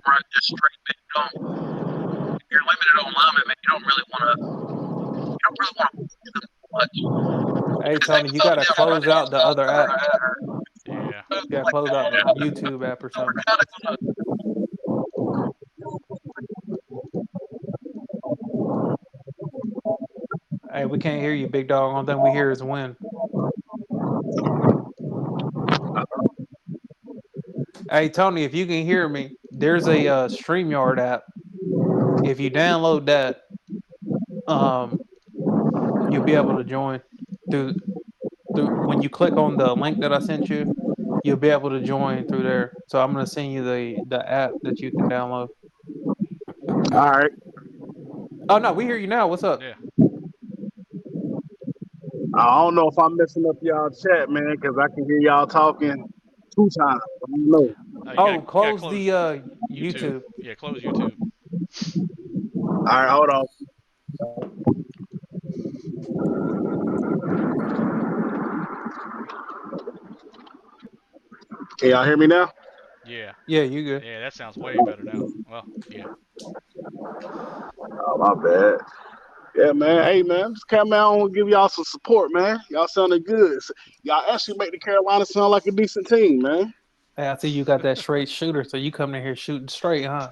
run just straight. Man, you're limited on linemen, man. You don't really want to do Hey, much. Tony, you got to close out the other app. Yeah. You got to close out the YouTube app or something. Hey, we can't hear you, big dog. Only thing we hear is wind. Hey, Tony, if you can hear me, there's a StreamYard app. If you download that, you'll be able to join through when you click on the link that I sent you, you'll be able to join through there. So I'm gonna send you the app that you can download. All right. Oh no, we hear you now. What's up? Yeah. I don't know if I'm messing up y'all chat, man, because I can hear y'all talking 2 times. I don't know. Oh, close close the YouTube. Yeah, close YouTube. All right, hold on. Can y'all hear me now? Yeah. Yeah, you good. Yeah, that sounds way better now. Well, yeah. Oh, my bad. Yeah, man. Hey, man. Just come out and give y'all some support, man. Y'all sounding good. Y'all actually make the Carolina sound like a decent team, man. Hey, I see you got that straight shooter, so you coming in here shooting straight, huh?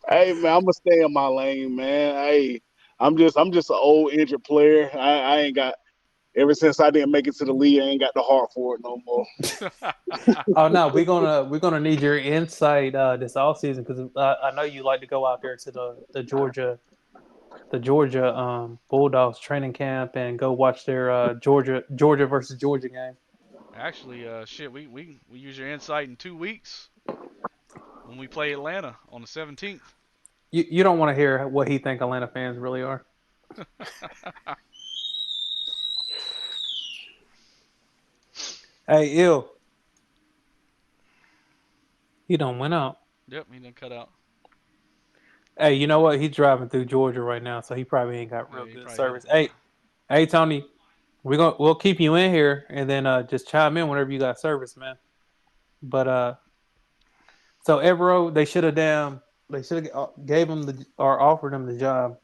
Hey, man, I'm gonna stay in my lane, man. Hey, I'm just an old injured player. I ain't got. Ever since I didn't make it to the league, I ain't got the heart for it no more. Oh no, we're gonna need your insight this off season because I know you like to go out there to the Georgia Bulldogs training camp and go watch their Georgia versus Georgia game. Actually, shit, we use your insight in 2 weeks when we play Atlanta on the 17th. You don't want to hear what he think Atlanta fans really are. Hey, ill. He don't went out. Yep, he didn't cut out. Hey, you know what? He's driving through Georgia right now, so he probably ain't got Yeah, real he good probably had it. service. Hey, Tony, we'll keep you in here and then just chime in whenever you got service, man. But so Evero, they should have gave him or offered him the job.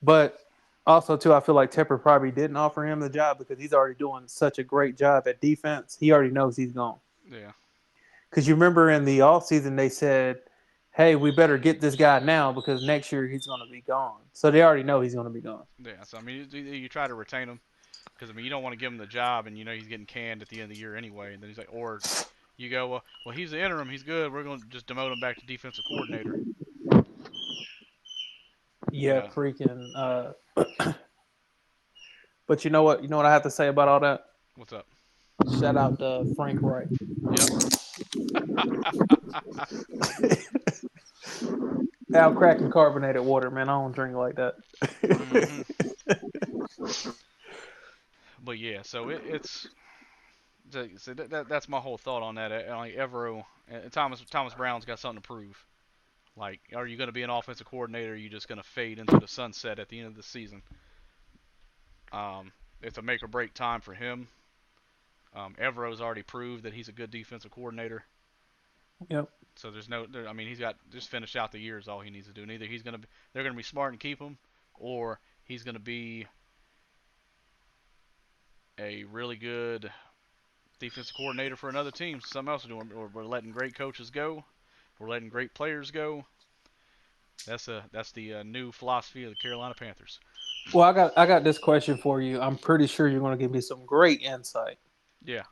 But also too, I feel like Tepper probably didn't offer him the job because he's already doing such a great job at defense. He already knows he's gone. Yeah. Because you remember in the offseason they said, hey, we better get this guy now because next year he's going to be gone. So they already know he's going to be gone. Yeah. So I mean, you try to retain him because I mean you don't want to give him the job and you know he's getting canned at the end of the year anyway, and then he's like, or you go, well he's the interim, he's good. We're going to just demote him back to defensive coordinator. You Yeah, know freaking. But you know what? You know what I have to say about all that? what's up? Shout out to Frank Wright. Yep. Al cracking carbonated water, man. I don't drink like that. hmm But yeah, so it's so that's my whole thought on that. Like Evero and Thomas Brown's got something to prove. Like, are you going to be an offensive coordinator? Or are you just going to fade into the sunset at the end of the season? It's a make or break time for him. Evero's already proved that he's a good defensive coordinator. Yep. So I mean, he's got just finish out the year is all he needs to do. And either they're going to be smart and keep him, or he's going to be a really good defensive coordinator for another team. Something else to do. Or we're letting great coaches go. We're letting great players go. That's the new philosophy of the Carolina Panthers. Well, I got this question for you. I'm pretty sure you're going to give me some great insight. Yeah.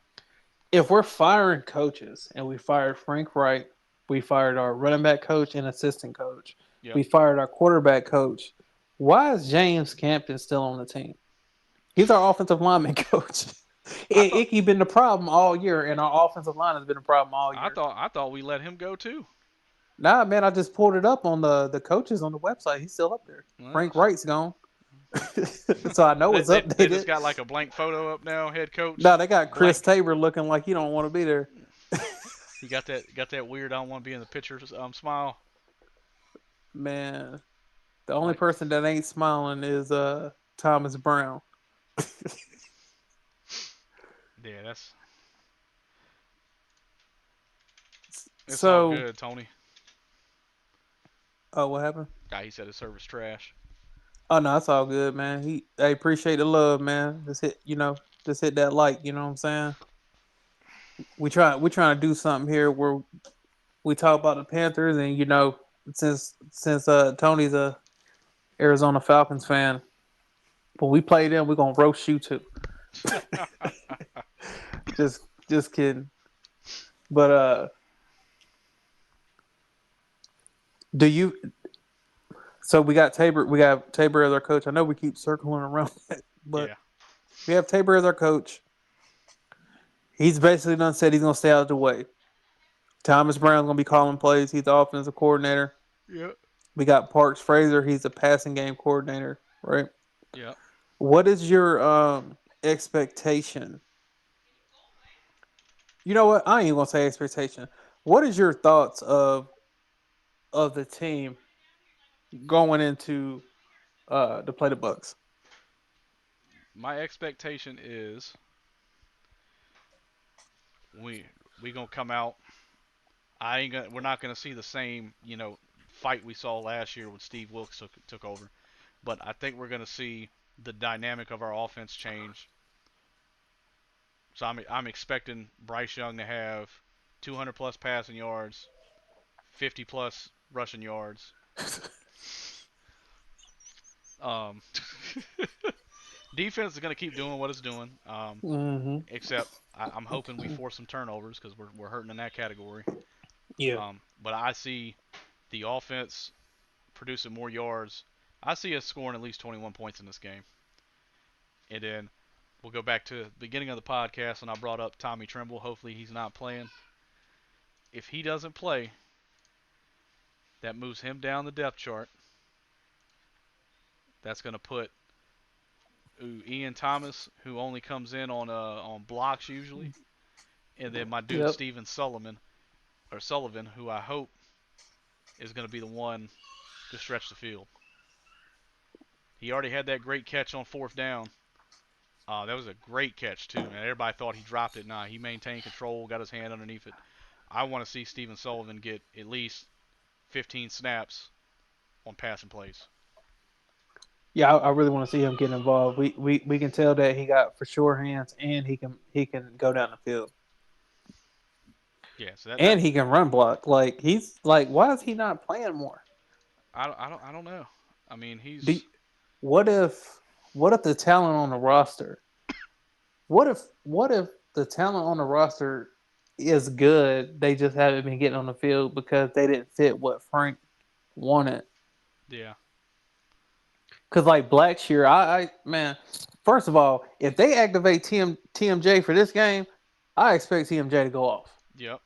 If we're firing coaches and we fired Frank Wright, we fired our running back coach and assistant coach, Yep. we fired our quarterback coach, why is James Campton still on the team? He's our offensive lineman coach. He's been the problem all year, and our offensive line has been a problem all year. I thought we let him go too. Nah, man, I just pulled it up on the coaches on the website. He's still up there. Well, Frank Wright's gone. So I know it's updated. They just got like a blank photo up now, head coach. No, they got Chris Tabor looking like he don't want to be there. He got that weird I don't want to be in the picture smile. Man, the only person that ain't smiling is Thomas Brown. Yeah, it's so all good, Tony. Oh, what happened? He said his service trash. Oh no, it's all good, man. I appreciate the love, man. Just hit that like, you know what I'm saying? We trying to do something here where we talk about the Panthers, and since Tony's a Arizona Falcons fan, when we play them, we're gonna roast you too. just kidding. But do you? So we got Tabor. We got Tabor as our coach. I know we keep circling around that, but yeah. We have Tabor as our coach. He's basically done said he's gonna stay out of the way. Thomas Brown's gonna be calling plays. He's the offensive coordinator. Yep. We got Parks Fraser. He's the passing game coordinator, right? Yep. What is your expectation? You know what? I ain't even gonna say expectation. What is your thoughts of the team going into to play the Bucs? My expectation is we gonna come out. We're not gonna see the same fight we saw last year when Steve Wilkes took over, but I think we're gonna see the dynamic of our offense change. So I'm expecting Bryce Young to have 200 plus passing yards, 50 plus rushing yards. Defense is going to keep doing what it's doing. Except I'm hoping we force some turnovers because we're hurting in that category. Yeah. But I see the offense producing more yards. I see us scoring at least 21 points in this game. And then we'll go back to the beginning of the podcast when I brought up Tommy Tremble. Hopefully he's not playing. If he doesn't play, that moves him down the depth chart. That's going to put Ian Thomas, who only comes in on blocks usually, and then my dude Yep. Steven Sullivan, who I hope is going to be the one to stretch the field. He already had that great catch on 4th down. That was a great catch too, man. Everybody thought he dropped it. Nah, he maintained control, got his hand underneath it. I want to see Steven Sullivan get at least 15 snaps on passing plays. Yeah, I really want to see him get involved. We can tell that he got for sure hands, and he can go down the field, Yeah, so and he can run block. Like he's like, why is he not playing more? I don't know. I mean, Do, what if the talent on the roster? What if the talent on the roster is good? They just haven't been getting on the field because they didn't fit what Frank wanted. Yeah. Because like Blackshear, I man, first of all, if they activate TMJ for this game, I expect TMJ to go off. Yep.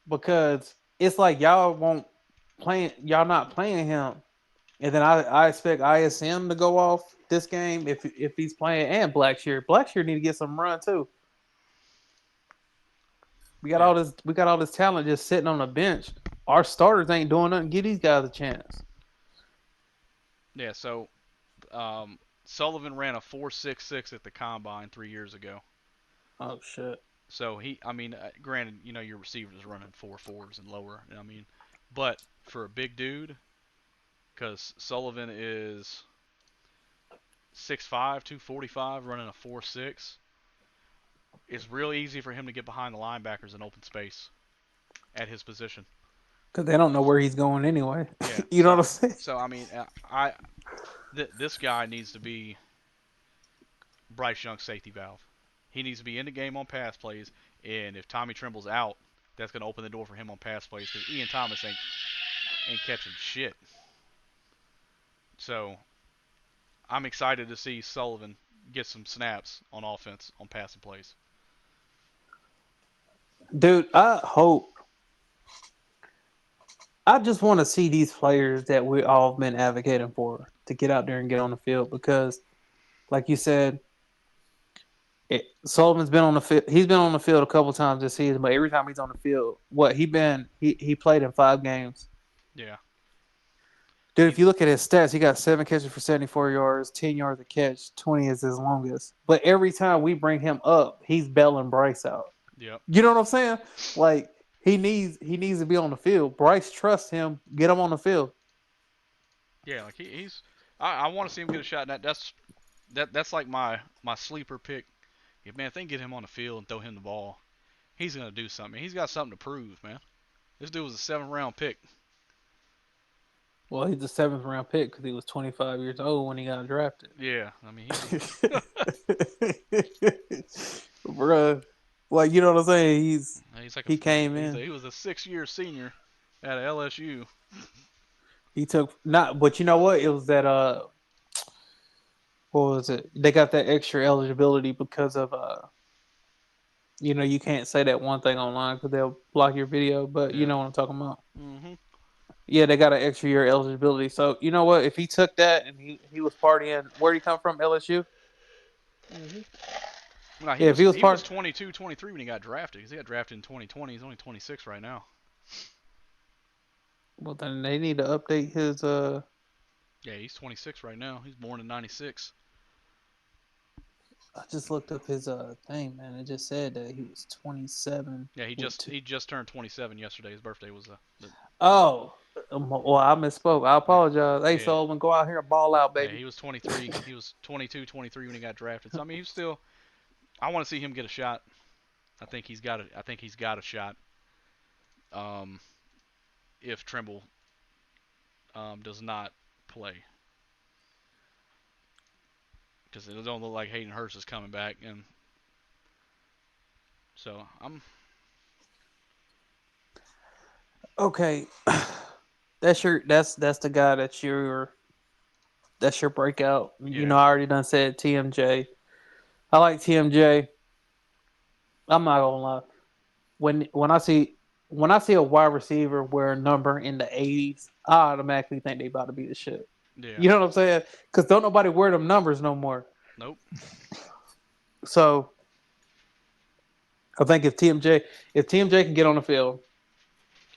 Because it's like y'all not playing him, and then I expect ISM to go off this game if he's playing, and Blackshear. Blackshear need to get some run too. We got all this talent just sitting on the bench. Our starters ain't doing nothing. Give these guys a chance. Yeah, so Sullivan ran a 4.66 at the combine 3 years ago. Oh shit. So granted, your receivers running 4.4s and lower. I mean, but for a big dude, because Sullivan is 6'5", 245, running a 4.6, it's real easy for him to get behind the linebackers in open space at his position. Because they don't know where he's going anyway. Yeah. You know what I'm saying? So I mean, this guy needs to be Bryce Young's safety valve. He needs to be in the game on pass plays, and if Tommy Tremble's out, that's going to open the door for him on pass plays because Ian Thomas ain't catching shit. So I'm excited to see Sullivan get some snaps on offense on passing plays. Dude, I just want to see these players that we all have been advocating for to get out there and get on the field because, like you said, Sullivan's been on the field. He's been on the field a couple times this season, but every time he's on the field, he played in 5 games. Yeah. Dude, if you look at his stats, he got 7 catches for 74 yards, 10 yards a catch, 20 is his longest. But every time we bring him up, he's bailing Bryce out. Yep. You know what I'm saying? Like he needs to be on the field. Bryce trusts him. Get him on the field. Yeah, like he's. I want to see him get a shot. That's like my sleeper pick. If they can get him on the field and throw him the ball, he's gonna do something. He's got something to prove, man. This dude was a 7th round pick. Well, he's the 7th round pick because he was 25 years old when he got drafted. Yeah, I mean, bruh. Like, you know what I'm saying? He came in. He was a 6-year senior at LSU. He took but you know what? It was that what was it? They got that extra eligibility because of you can't say that one thing online because they'll block your video. But you know what I'm talking about. Mm-hmm. Yeah, they got an extra year eligibility. So you know what? If he took that and he was partying, where'd he come from? LSU. Mm-hmm. Nah, he was 22, 23 when he got drafted. Because he got drafted in 2020. He's only 26 right now. Well, then they need to update his. Yeah, he's 26 right now. He's born in 96. I just looked up his thing, man. It just said that he was 27. Yeah, he just turned 27 yesterday. His birthday was Oh, well, I misspoke. I apologize. Hey, Sullivan, go out here and ball out, baby. Yeah, he was 23. He was 22, 23 when he got drafted. So I mean, he's still. I want to see him get a shot. I think he's got a shot. If Trimble does not play, because it don't look like Hayden Hurst is coming back, and so I'm. Okay, that's the guy that's your breakout. Yeah. I already done said TMJ. I like TMJ. I'm not gonna lie. When I see a wide receiver wear a number in the 80s, I automatically think they about to be the shit. Yeah. You know what I'm saying? Because don't nobody wear them numbers no more. Nope. So I think if TMJ can get on the field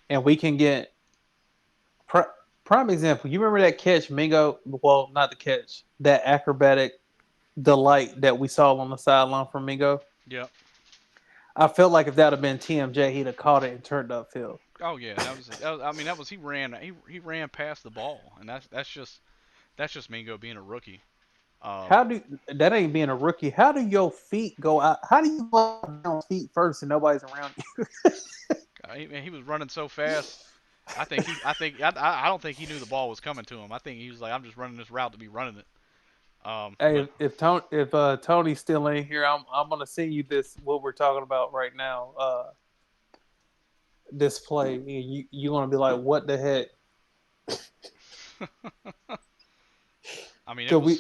and we can get prime example, you remember that catch Mingo? Well, not the catch, that acrobatic delight that we saw on the sideline from Mingo. Yep. I felt like if that had been TMJ, he'd have caught it and turned upfield. Oh yeah, I mean, that was he ran past the ball, and that's just Mingo being a rookie. Um, How do that ain't being a rookie? How do your feet go out? How do you go out down feet first and nobody's around you? he was running so fast. I don't think he knew the ball was coming to him. I think he was like, I'm just running this route to be running it. Hey, But if Tony still ain't here, I'm gonna send you this what we're talking about right now. This play, and you gonna be like, what the heck? I mean, Cause we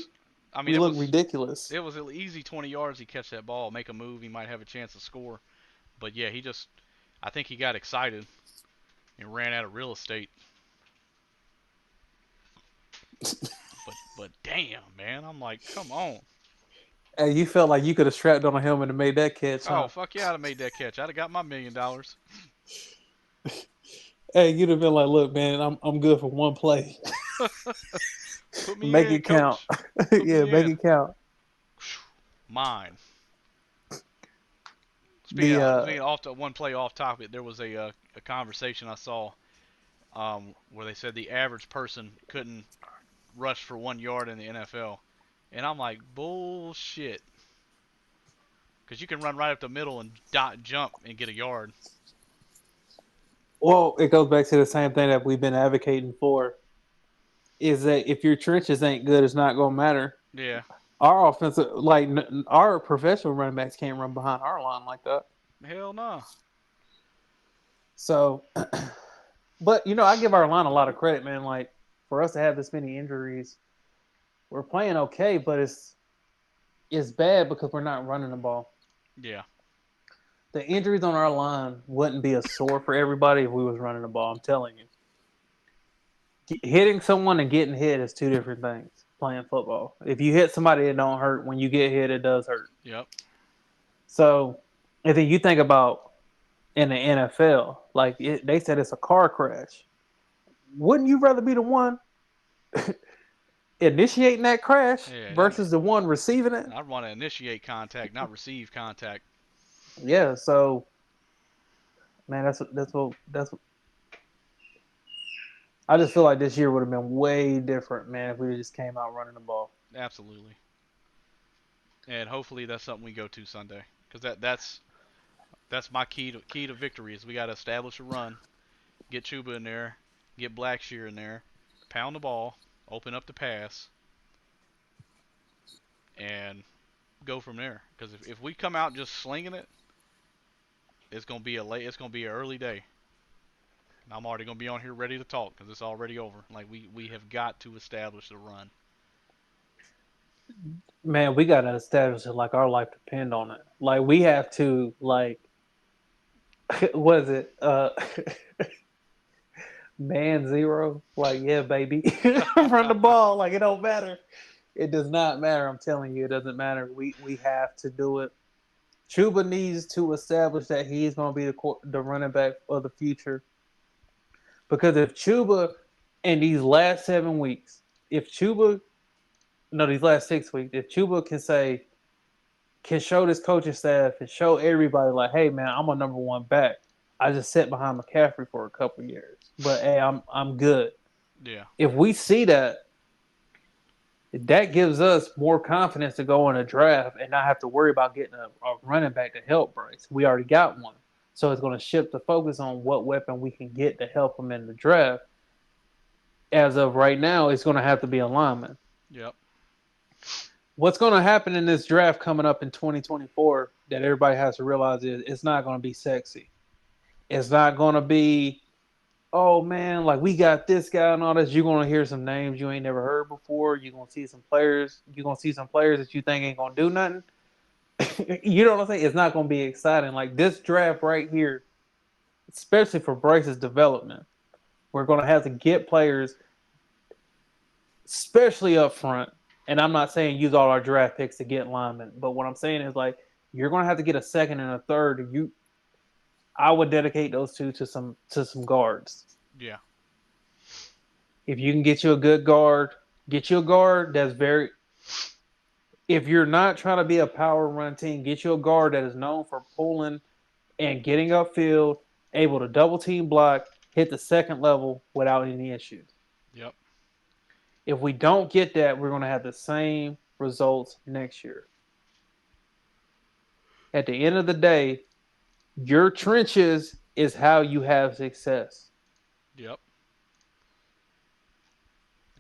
it look was ridiculous. it was an easy 20 yards. He catch that ball, make a move, he might have a chance to score. But yeah, I think he got excited and ran out of real estate. But damn, man, I'm like, come on. Hey, you felt like you could have strapped on a helmet and made that catch, Oh huh? fuck yeah, I'd have made that catch. I'd have got my $1 million. Hey, you'd have been like, look, man, I'm good for one play. Put me Make in, it count. coach. Put Yeah, me make in. it count. Mine. The Speaking off to one play off topic, there was a conversation I saw where they said the average person couldn't rush for 1 yard in the NFL, and I'm like, bullshit, because you can run right up the middle and jump and get a yard. well, it goes back to the same thing that we've been advocating for. Is that if your trenches ain't good, it's not gonna matter. Yeah. Our offensive, like our professional running backs, can't run behind our line like that. Hell no. So, but I give our line a lot of credit, man. Like for us to have this many injuries, we're playing okay, but it's bad because we're not running the ball. Yeah. The injuries on our line wouldn't be a sore for everybody if we was running the ball. I'm telling you. Hitting someone and getting hit is two different things. Playing football. If you hit somebody, it don't hurt. When you get hit, it does hurt. Yep. So, and then you think about in the NFL, like they said it's a car crash. Wouldn't you rather be the one initiating that crash Yeah. versus the one receiving it? I'd want to initiate contact, not receive contact. Yeah. So, man, that's what. I just feel like this year would have been way different, man, if we just came out running the ball. Absolutely. And hopefully that's something we go to Sunday, because that's my key to victory is we got to establish a run, get Chuba in there, get Blackshear in there, pound the ball, open up the pass, and go from there. Because if we come out just slinging it, it's gonna be it's gonna be an early day. And I'm already gonna be on here ready to talk because it's already over. Like we have got to establish the run. Man, we got to establish it like our life depend on it. Like we have to, like, what is it? Man zero. Like, yeah, baby, run the ball. Like it don't matter. It does not matter. I'm telling you, it doesn't matter. We have to do it. Chuba needs to establish that he's going to be the running back of the future. Because if Chuba in these last 7 weeks, these last 6 weeks, if Chuba can show this coaching staff and show everybody like, hey man, I'm a number one back. I just sat behind McCaffrey for a couple years, but hey, I'm good. Yeah. If we see that gives us more confidence to go in a draft and not have to worry about getting a running back to help Bryce. We already got one. So it's going to shift the focus on what weapon we can get to help him in the draft. As of right now, it's going to have to be a lineman. Yep. What's going to happen in this draft coming up in 2024 that everybody has to realize is it's not going to be sexy. It's not going to be, oh man, like we got this guy and all this. You're going to hear some names you ain't never heard before. You're going to see some players. You're going to see some players that you think ain't going to do nothing. You know what I'm saying? It's not going to be exciting. Like this draft right here, especially for Bryce's development, we're going to have to get players especially up front. And I'm not saying use all our draft picks to get linemen, but what I'm saying is like you're going to have to get a second and a third. I would dedicate those two to some guards. Yeah. If you can get you a good guard, get you a guard that's very. If you're not trying to be a power run team, get you a guard that is known for pulling and getting upfield, able to double team block, hit the second level without any issues. Yep. If we don't get that, we're going to have the same results next year. At the end of the day, your trenches is how you have success. Yep.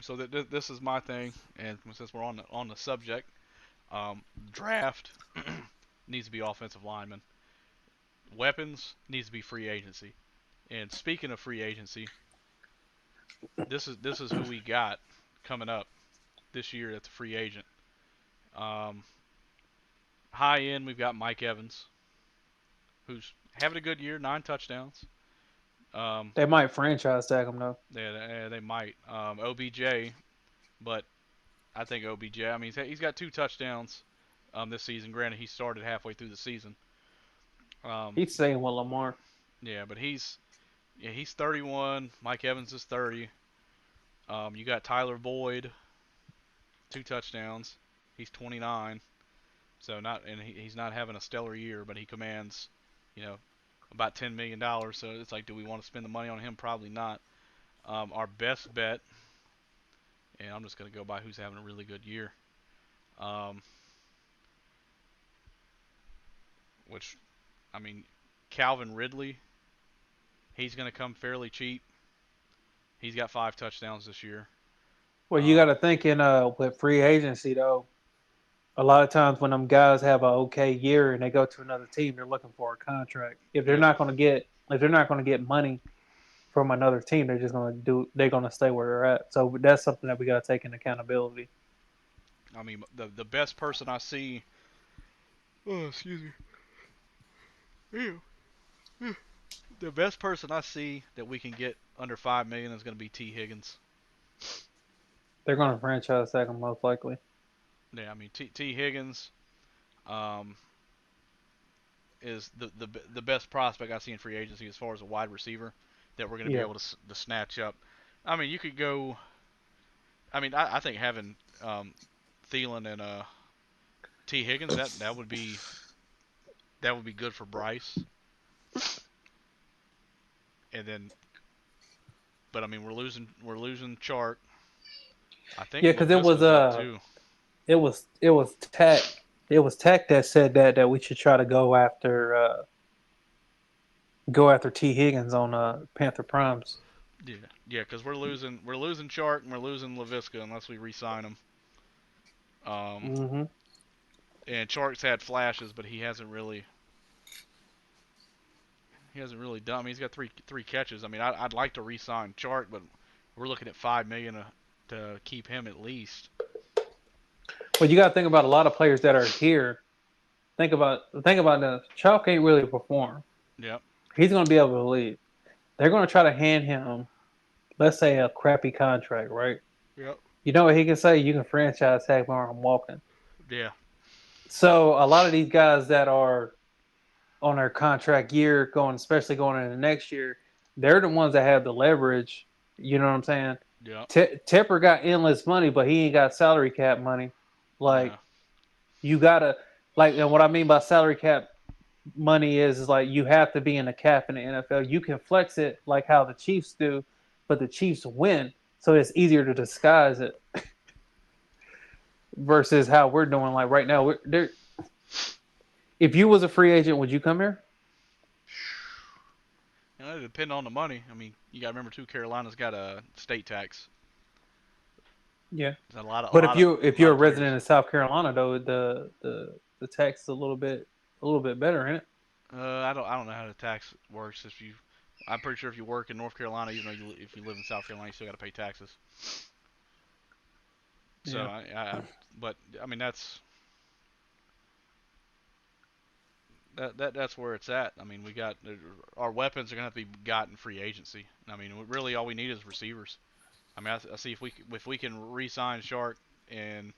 So this is my thing, and since we're on the subject, draft needs to be offensive linemen. Weapons needs to be free agency. And speaking of free agency, this is who we got coming up this year that's a free agent. Um, high end, we've got Mike Evans, who's having a good year, 9 touchdowns. They might franchise tag him though. They might. OBJ, but I think OBJ. I mean, he's got 2 touchdowns this season. Granted, he started halfway through the season. He's staying with Lamar. Yeah, but he's 31. Mike Evans is 30. You got Tyler Boyd, 2 touchdowns. He's 29. So he's not having a stellar year, but he commands, about $10 million. So it's like, do we want to spend the money on him? Probably not. Our best bet, and I'm just going to go by who's having a really good year. Which, I mean, Calvin Ridley, he's going to come fairly cheap. He's got 5 touchdowns this year. Well, you got to think with free agency though. A lot of times when them guys have an okay year and they go to another team, they're looking for a contract. If they're not going to get money from another team, they're going to stay where they're at. So that's something that we got to take into accountability. I mean, the best person I see. Oh, excuse me. Ew. The best person I see that we can get under $5 million is going to be T. Higgins. They're going to franchise tag him most likely. Yeah, I mean T. Higgins is the best prospect I see in free agency as far as a wide receiver that we're going to be able to snatch up. I mean, you could go. I mean, I think having Thielen and T. Higgins that would be good for Bryce. And then, but I mean, we're losing Chark. I think because it was Tech that said that we should try to go after T. Higgins on Panther Primes. Yeah, because we're losing Chark and we're losing LaVisca unless we re-sign him. And Chark's had flashes, but he hasn't really done. I mean, he's got three catches. I mean, I'd like to re-sign Chark, but we're looking at $5 million to keep him at least. Well, you got to think about a lot of players that are here. Think about this. Chalk ain't really perform. Yep. He's going to be able to leave. They're going to try to hand him, let's say, a crappy contract, right? Yep. You know what he can say? You can franchise tag me or I'm walking. Yeah. So a lot of these guys that are on their contract year, especially going into next year, they're the ones that have the leverage. You know what I'm saying? Yeah. Tepper got endless money, but he ain't got salary cap money. You gotta and what I mean by salary cap money is like you have to be in the cap in the NFL. You can flex it like how the Chiefs do, but the Chiefs win, so it's easier to disguise it. Versus how we're doing like right now. If you was a free agent, would you come here? It depends on the money. I mean, you got to remember too. Carolina's got a state tax. Yeah. But if you're a resident of South Carolina, though, the tax is a little bit better, isn't it? I don't know how the tax works. I'm pretty sure if you work in North Carolina, even though if you live in South Carolina, you still got to pay taxes. So yeah. But I mean that's where it's at. I mean, we got our weapons are gonna have to be got in free agency. I mean, really all we need is receivers. I mean, I see if we can re-sign Shark and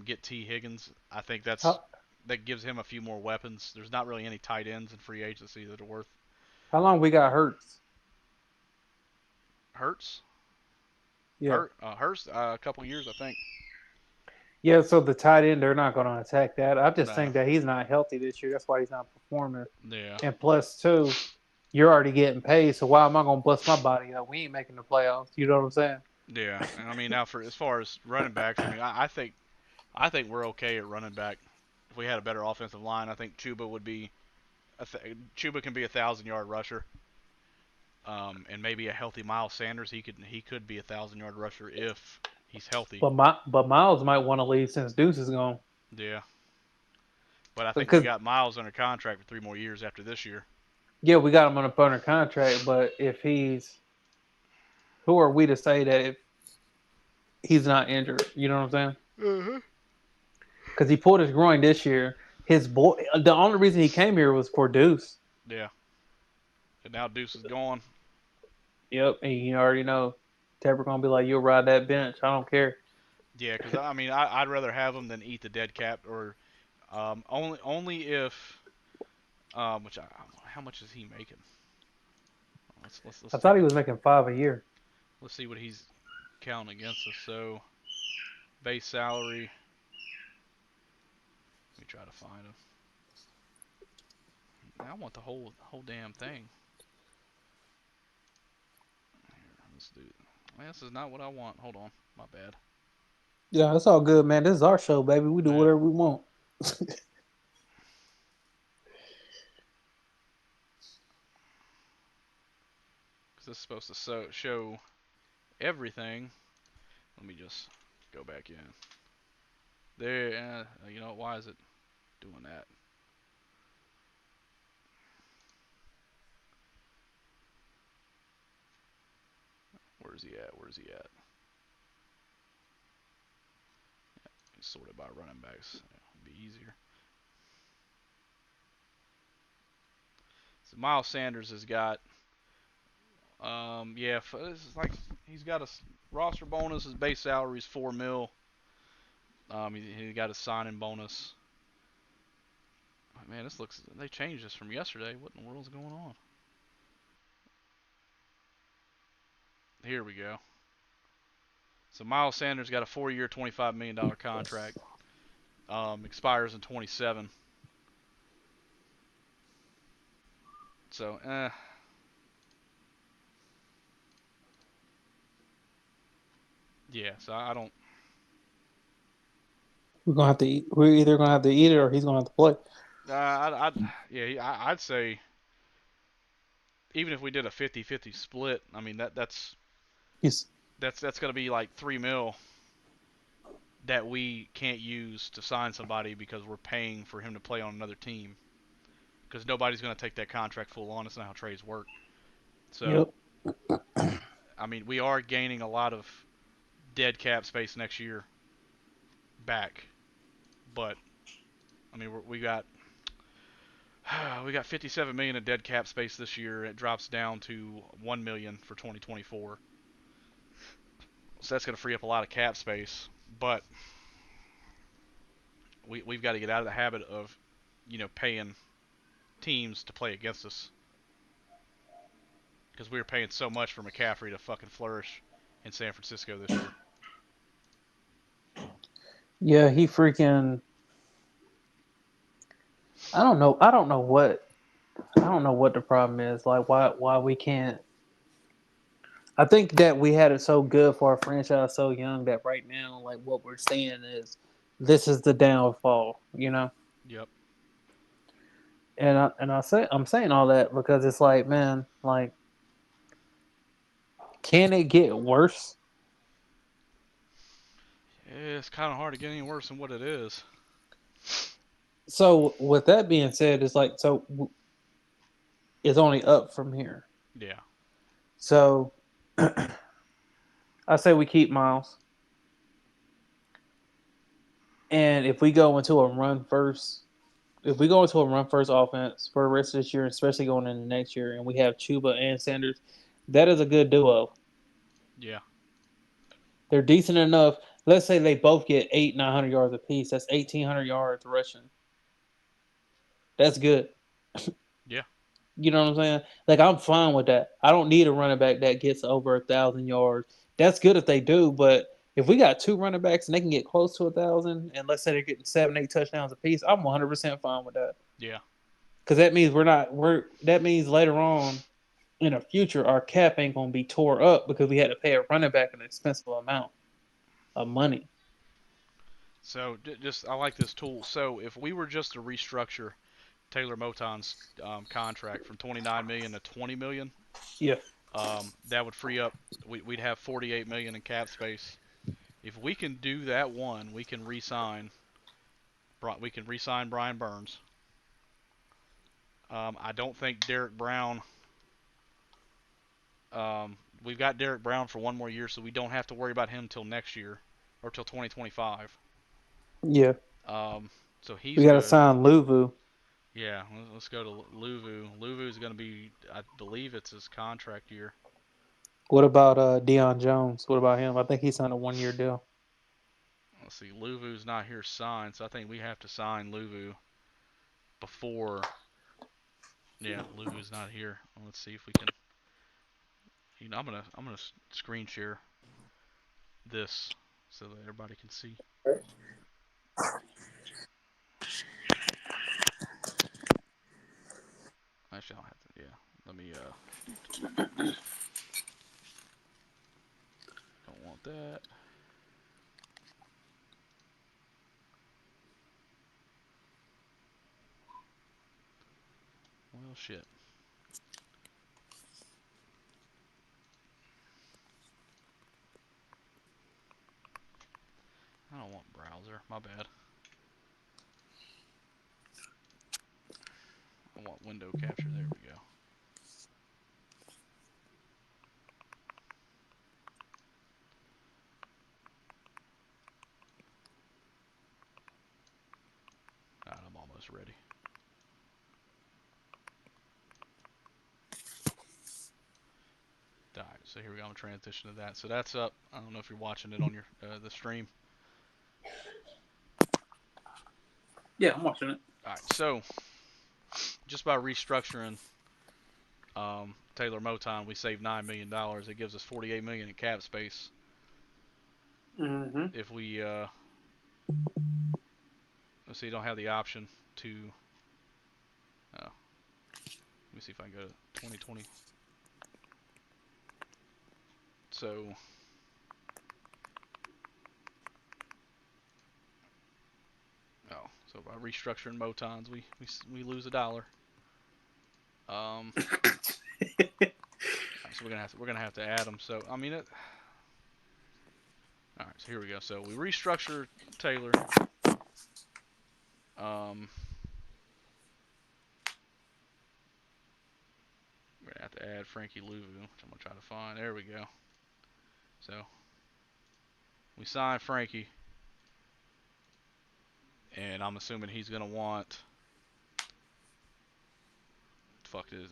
get T Higgins, I think that gives him a few more weapons. There's not really any tight ends in free agency that are worth. How long we got Hurts? Hurts? Yeah. Hurts, a couple years, I think. Yeah, so the tight end, they're not going to attack that. I just No. think that he's not healthy this year. That's why he's not performing. Yeah. And plus, two, you're already getting paid, so why am I going to bust my body up? We ain't making the playoffs. You know what I'm saying? Yeah. And I mean, now for as far as running backs, I mean, I think we're okay at running back. If we had a better offensive line, I think Chuba would be. Chuba can be 1,000-yard rusher. And maybe a healthy Miles Sanders, he could be 1,000-yard rusher if he's healthy. But Miles might want to leave since Deuce is gone. Yeah. But I think Because we got Miles under contract for 3 more years after this year. yeah, we got him on a under contract, but if he's, who are we to say that if he's not injured? You know what I'm saying? Because he pulled his groin this year. The only reason he came here was for Deuce. Yeah. And now Deuce is gone. Yep, and you already know, Tepper gonna be like, "You'll ride that bench. I don't care." Yeah, because I mean, I'd rather have him than eat the dead cap, or only if which how much is he making? Let's I thought he was making $5 a year. Let's see what he's counting against us. So base salary. Let me try to find him. I want the whole damn thing. Here, let's do it. Well, this is not what I want. Hold on, my bad. Yeah, it's all good, man. This is our show, baby. We do whatever we want. Because this is supposed to show everything. Let me just go back in. There, you know, why is it doing that? Where's he at? Where's he at? Yeah, he's sorted by running backs. It'd be easier. So Miles Sanders has got, this is like he's got a roster bonus. His base salary is $4 million. He got a signing bonus. Man, they changed this from yesterday. What in the world's going on? Here we go. So Miles Sanders got a 4-year, $25 million contract. Expires in 27. So, yeah, so I don't. We're either gonna have to eat it or he's gonna have to play. I'd say even if we did a 50-50 split, I mean that's gonna be like $3 million that we can't use to sign somebody because we're paying for him to play on another team. Because nobody's gonna take that contract full on. It's not how trades work. So, yep. I mean, we are gaining a lot of dead cap space next year back, but I mean we got 57 million in dead cap space this year. It drops down to 1 million for 2024. So that's going to free up a lot of cap space, but we've got to get out of the habit of, paying teams to play against us, because we were paying so much for McCaffrey to fucking flourish in San Francisco this year. Yeah, he freaking. I don't know what the problem is. Like why we can't. I think that we had it so good for our franchise so young that right now, like what we're saying is, this is the downfall. Yep. And I'm saying all that because it's like, man, like, can it get worse? Yeah, it's kind of hard to get any worse than what it is. So with that being said, it's like, it's only up from here. Yeah. So I say we keep Miles. And if we go into a run first offense for the rest of this year, especially going into next year, and we have Chuba and Sanders, that is a good duo. Yeah. They're decent enough. Let's say they both get 900 yards apiece. That's 1,800 yards rushing. That's good. Yeah. You know what I'm saying? Like, I'm fine with that. I don't need a running back that gets over 1,000 yards. That's good if they do, but if we got two running backs and they can get close to 1,000, and let's say they're getting 7, 8 touchdowns apiece, I'm 100% fine with that. Yeah. Because that means that means later on in the future our cap ain't gonna be tore up because we had to pay a running back an expensive amount of money. So just I like this tool. So if we were just to restructure Taylor Moton's contract from 29 million to 20 million, Yeah. that would free up. We'd have 48 million in cap space. If we can do that one, we can re-sign. We can re-sign Brian Burns. I don't think Derek Brown. We've got Derek Brown for one more year, so we don't have to worry about him till next year or till 2025. Yeah. So he's We gotta good. sign Luvu. Yeah, let's go to Luvu. Luvu's going to be, I believe it's his contract year. What about Deion Jones? What about him? I think he signed a 1-year deal. Let's see, Luvu's not here signed, so I think we have to sign Luvu before. Yeah, Luvu's not here. Let's see if we can. I'm gonna screen share this so that everybody can see. Actually, I don't have to. Yeah, let me. Don't want that. Well, shit. I don't want browser. My bad. I want window capture. There we go. Alright, I'm almost ready. Alright, so here we go. I'm gonna transition to that. So that's up. I don't know if you're watching it on your the stream. Yeah, I'm watching it. Alright, so just by restructuring Taylor Moton, we saved $9 million. It gives us $48 million in cap space. Mm-hmm. If we let's see, you don't have the option to. Let me see if I can go to 2020. So so by restructuring Motons, we lose $1. So we're gonna have to add them. So I mean it. All right, so here we go. So we restructure Taylor. We're gonna have to add Frankie Luvu, which I'm gonna try to find. There we go. So we sign Frankie, and I'm assuming he's gonna want.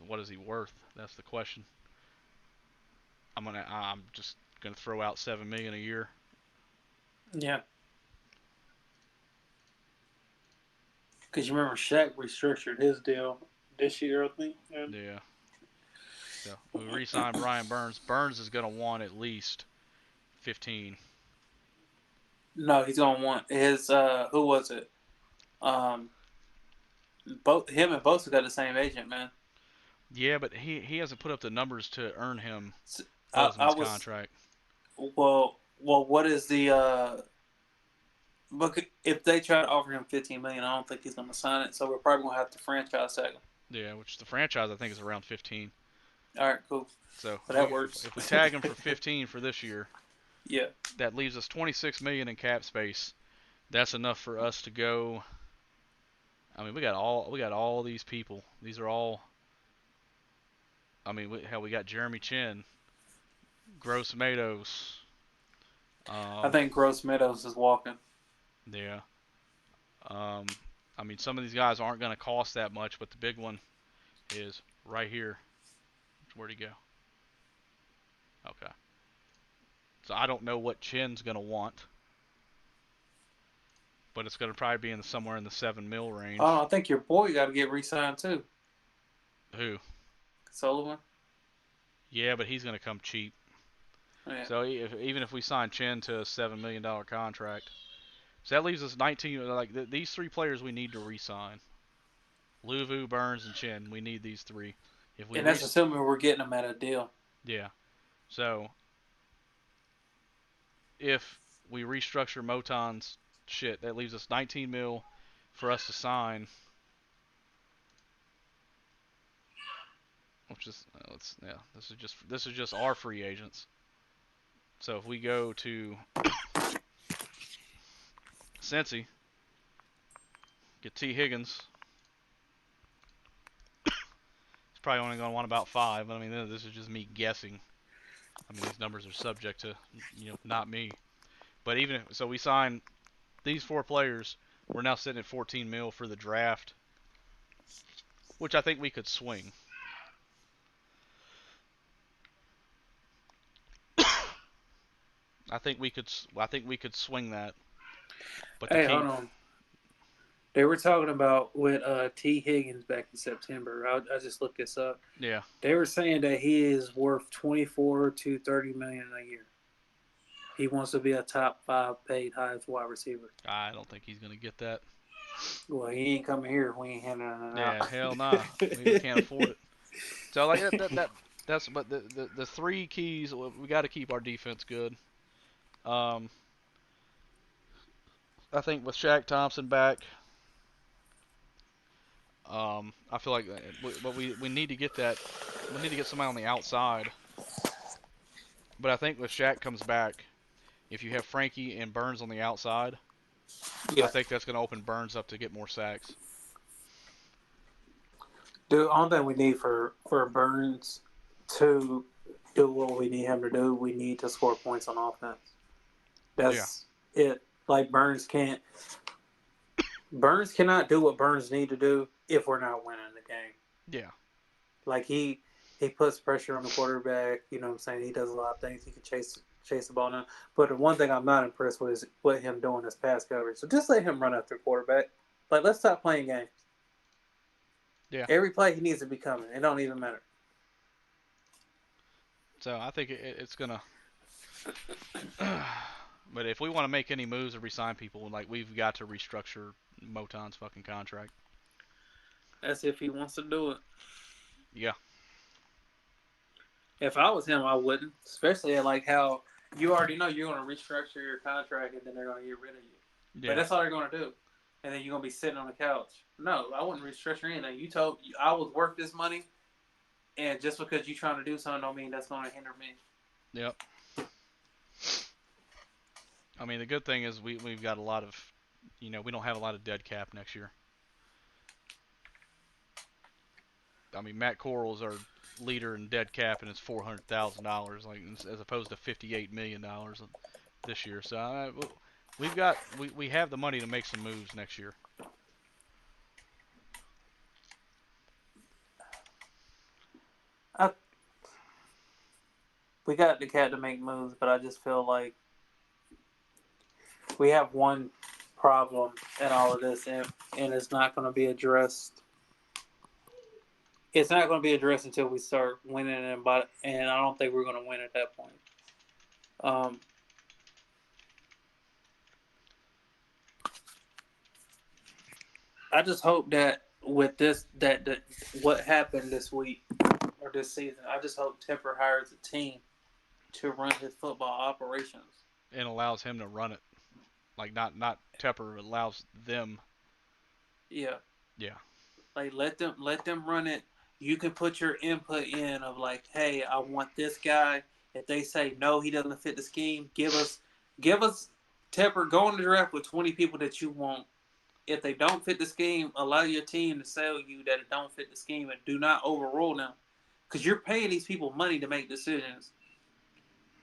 What is he worth? That's the question. I'm just gonna throw out $7 million a year. Yeah. Because you remember Shaq restructured his deal this year, I think. Yeah. So we re-sign Brian Burns. Burns is gonna want at least 15. No, he's gonna want his. Who was it? Both him and Bosa got the same agent, man. Yeah, but he hasn't put up the numbers to earn him I Bozeman's was contract. well. What is the? But if they try to offer him 15 million, I don't think he's gonna sign it. So we're probably gonna have to franchise tag him. Yeah, which the franchise I think is around 15. All right, cool. So that works. If we tag him for 15 for this year, yeah, that leaves us 26 million in cap space. That's enough for us to go. I mean, we got all these people. These are all. I mean, we got Jeremy Chin, Gross Matos. I think Gross Meadows is walking. Yeah. I mean, some of these guys aren't going to cost that much, but the big one is right here. Where'd he go? Okay. So I don't know what Chin's going to want. But it's going to probably be somewhere in the $7 million range. Oh, I think your boy got to get re-signed too. Who? Sullivan. Yeah, but he's going to come cheap. Yeah. So even if we sign Chin to a $7 million contract, so that leaves us 19. Like these three players we need to re-sign: Luvu, Burns, and Chin. We need these three. If we and that's assuming we're getting them at a deal. Yeah. So if we restructure Moton's shit, that leaves us 19 mil for us to sign. Which is this is just our free agents. So if we go to Cincy, get T. Higgins, he's probably only going to want about 5. But I mean, this is just me guessing. I mean, these numbers are subject to, not me. But even if, so, we sign these 4 players. We're now sitting at 14 mil for the draft, which I think we could swing. I think we could swing that. But hey, hold on. They were talking about with T. Higgins back in September. I just looked this up. Yeah. They were saying that he is worth $24 to $30 million a year. He wants to be a top 5 paid highest wide receiver. I don't think he's gonna get that. Well, he ain't coming here if we ain't handing it out. Yeah, hell nah. We can't afford it. So like that's but the 3 keys, we got to keep our defense good. I think with Shaq Thompson back, I feel like we need to get that. We need to get somebody on the outside. But I think with Shaq comes back, if you have Frankie and Burns on the outside, I think that's going to open Burns up to get more sacks. The only thing we need for Burns to do what we need him to do, we need to score points on offense. That's it. Like Burns cannot do what Burns need to do if we're not winning the game. Yeah. Like he puts pressure on the quarterback. You know what I'm saying? He does a lot of things. He can chase the ball now. But the one thing I'm not impressed with is what him doing this pass coverage. So just let him run after the quarterback. Like, let's stop playing games. Yeah. Every play he needs to be coming. It don't even matter. So I think it's gonna. But if we want to make any moves or resign people, like, we've got to restructure Moton's fucking contract. That's if he wants to do it. Yeah. If I was him, I wouldn't. Especially like how you already know you're going to restructure your contract and then they're going to get rid of you. Yeah. But that's all they're going to do. And then you're going to be sitting on the couch. No, I wouldn't restructure anything. You told I was worth this money, and just because you're trying to do something don't mean that's going to hinder me. Yep. I mean, the good thing is we've got a lot of, we don't have a lot of dead cap next year. I mean, Matt Corral's our leader in dead cap, and it's $400,000, like, as opposed to $58 million this year. So we have the money to make some moves next year. We got the cat to make moves, but I just feel like we have one problem in all of this, and it's not going to be addressed. It's not going to be addressed until we start winning, and I don't think we're going to win at that point. I just hope that with this, that what happened this week or this season, I just hope Tepper hires a team to run his football operations and allows him to run it. Like, not Tepper, allows them. Yeah. Yeah. Like, let them run it. You can put your input in of like, hey, I want this guy. If they say no, he doesn't fit the scheme, give us Tepper, go on the draft with 20 people that you want. If they don't fit the scheme, allow your team to sell you that it don't fit the scheme, and do not overrule them, because you're paying these people money to make decisions.